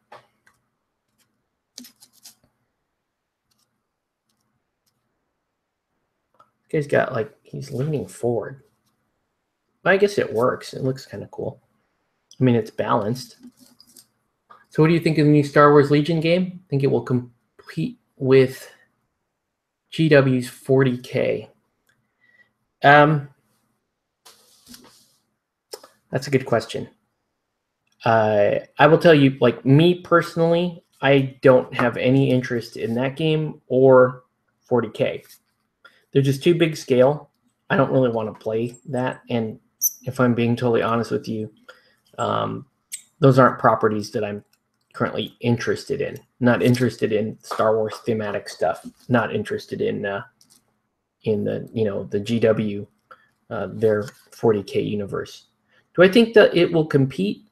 This guy's got, like, he's leaning forward. I guess it works. It looks kind of cool. I mean, it's balanced. So what do you think of the new Star Wars Legion game? I think it will compete with GW's 40K. That's a good question. I will tell you, like, me personally, I don't have any interest in that game or 40K. They're just too big scale. I don't really want to play that. And if I'm being totally honest with you, those aren't properties that I'm currently interested in. Not interested in Star Wars thematic stuff. Not interested in the the GW their 40K universe. Do I think that it will compete?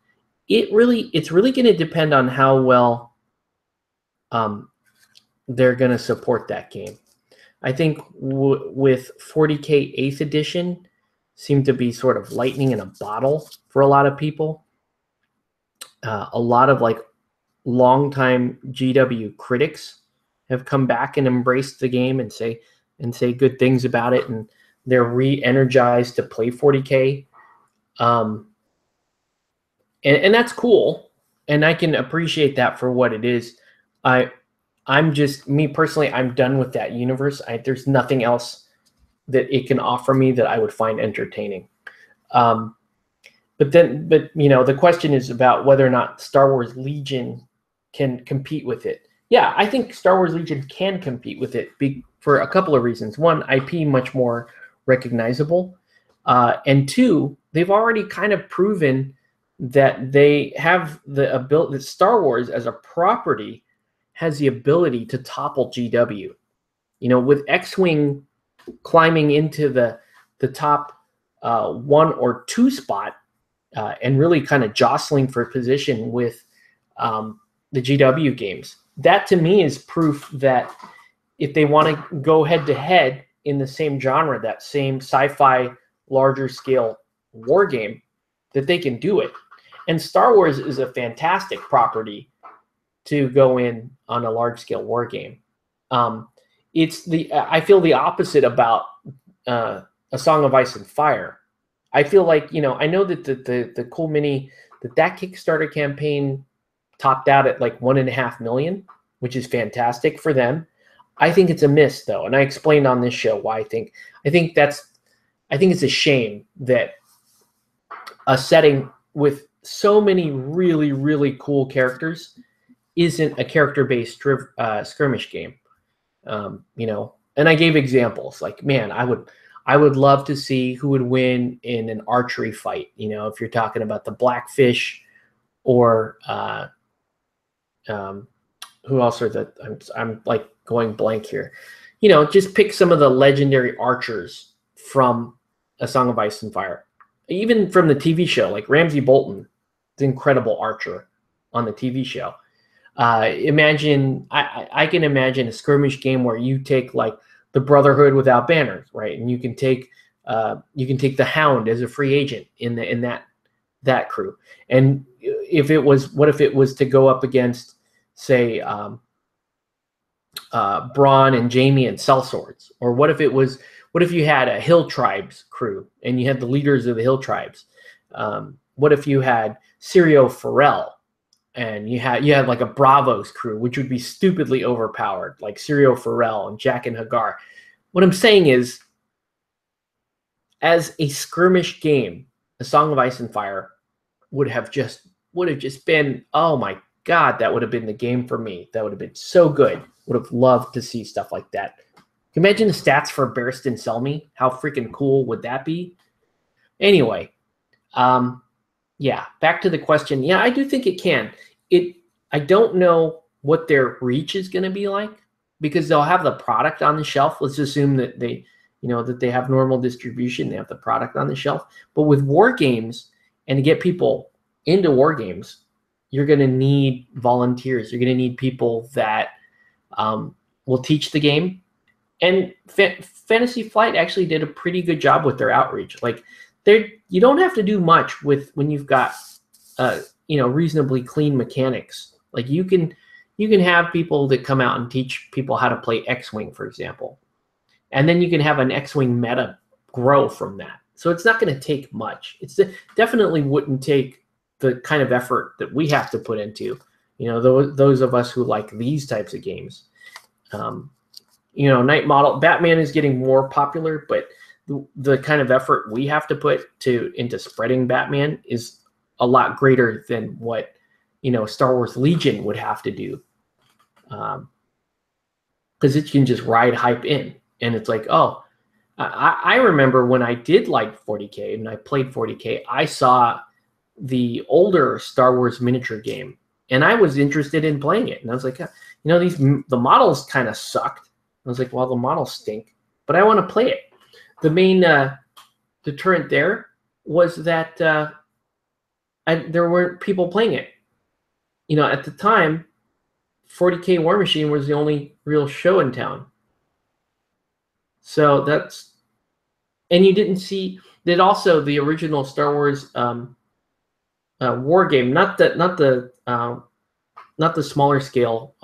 It's really going to depend on how well they're going to support that game. I think with 40K 8th edition seemed to be sort of lightning in a bottle for a lot of people. A lot of like longtime GW critics have come back and embraced the game and say good things about it, and they're re-energized to play 40K. And that's cool, and I can appreciate that for what it is. I'm just, me personally, I'm done with that universe. There's nothing else that it can offer me that I would find entertaining. But the question is about whether or not Star Wars Legion can compete with it. Yeah, I think Star Wars Legion can compete with it for a couple of reasons. One, IP much more recognizable. And two, they've already kind of proven that they have the ability, that Star Wars as a property has the ability to topple GW. With X-Wing climbing into the top 1 or 2 spot and really kind of jostling for position with the GW games. That to me is proof that if they want to go head to head in the same genre, that same sci-fi larger scale war game, that they can do it. And Star Wars is a fantastic property to go in on a large scale war game. I feel the opposite about A Song of Ice and Fire. I feel like, I know that the Cool Mini, that Kickstarter campaign topped out at like 1.5 million, which is fantastic for them. I think it's a miss though. And I explained on this show why I think it's a shame that a setting with so many really, really cool characters isn't a character-based skirmish game. And I gave examples like, man, I would love to see who would win in an archery fight. If you're talking about the Blackfish or who else are I'm like going blank here. Just pick some of the legendary archers from A Song of Ice and Fire. Even from the TV show, like Ramsay Bolton, the incredible archer on the TV show. I can imagine a skirmish game where you take like the Brotherhood without banners, right? And you can take the Hound as a free agent in that crew. And what if it was to go up against, say, Braun and Jamie and sellswords? Or what if you had a Hill Tribes crew and you had the leaders of the Hill Tribes? What if you had Syrio Forel and you had like a Bravos crew, which would be stupidly overpowered, like Syrio Forel and Jack and Hagar? What I'm saying is, as a skirmish game, A Song of Ice and Fire would have just been, oh my God, that would have been the game for me. That would have been so good. Would have loved to see stuff like that. Can you imagine the stats for Barristan Selmy? How freaking cool would that be? Anyway, yeah, back to the question. Yeah, I do think it can. I don't know what their reach is going to be like, because they'll have the product on the shelf. Let's assume that they have normal distribution. They have the product on the shelf. But with war games, and to get people into war games, you're going to need volunteers. You're going to need people that will teach the game. And Fantasy Flight actually did a pretty good job with their outreach. Like, you don't have to do much when you've got reasonably clean mechanics. Like you can have people that come out and teach people how to play X-Wing, for example. And then you can have an X-Wing meta grow from that. So it's not going to take much. It's definitely wouldn't take the kind of effort that we have to put into, those of us who like these types of games. Night Model Batman is getting more popular, but the kind of effort we have to put into spreading Batman is a lot greater than what Star Wars Legion would have to do, because it can just ride hype in. And it's like, oh, I remember when I did like 40K and I played 40K, I saw the older Star Wars miniature game, and I was interested in playing it. And I was like, the models kind of sucked. I was like, well, the models stink, but I want to play it. The main deterrent there was that there weren't people playing it. At the time, 40K War Machine was the only real show in town. So and you didn't see that. Also, the original Star Wars war game, not the smaller scale,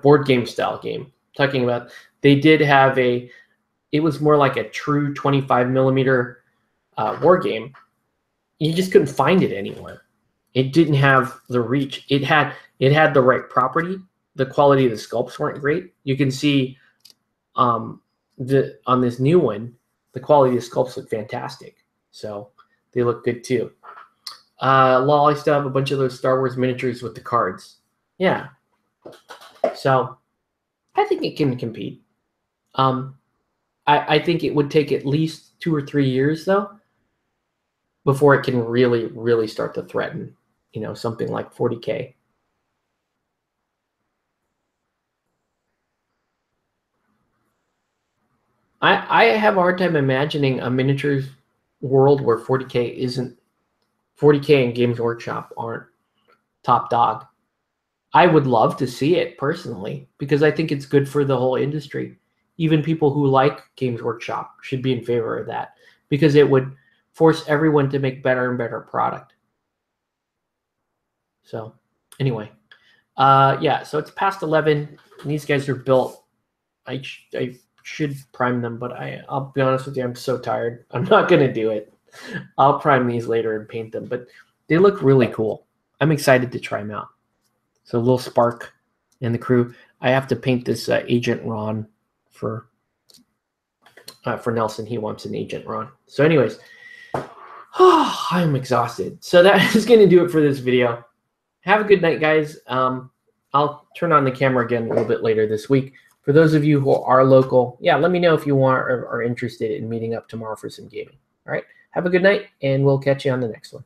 board game style game. Talking about, they did have it was more like a true 25mm war game. You just couldn't find it anywhere. It didn't have the reach. It had the right property. The quality of the sculpts weren't great. You can see on this new one, the quality of the sculpts look fantastic. So they look good too. Lol, I still have a bunch of those Star Wars miniatures with the cards. Yeah. So I think it can compete. I think it would take at least 2 or 3 years though before it can really, really start to threaten, something like 40K. I have a hard time imagining a miniatures world where 40K and Games Workshop aren't top dog. I would love to see it personally because I think it's good for the whole industry. Even people who like Games Workshop should be in favor of that because it would force everyone to make better and better product. So anyway, yeah, so it's past 11. And these guys are built. I should prime them, but I'll be honest with you, I'm so tired. I'm not going to do it. I'll prime these later and paint them, but they look really cool. I'm excited to try them out. So a little Spark and the crew. I have to paint this Agent Ron for Nelson. He wants an Agent Ron. So anyways, I'm exhausted. So that is going to do it for this video. Have a good night, guys. I'll turn on the camera again a little bit later this week. For those of you who are local, yeah, let me know if you want or are interested in meeting up tomorrow for some gaming. All right. Have a good night, and we'll catch you on the next one.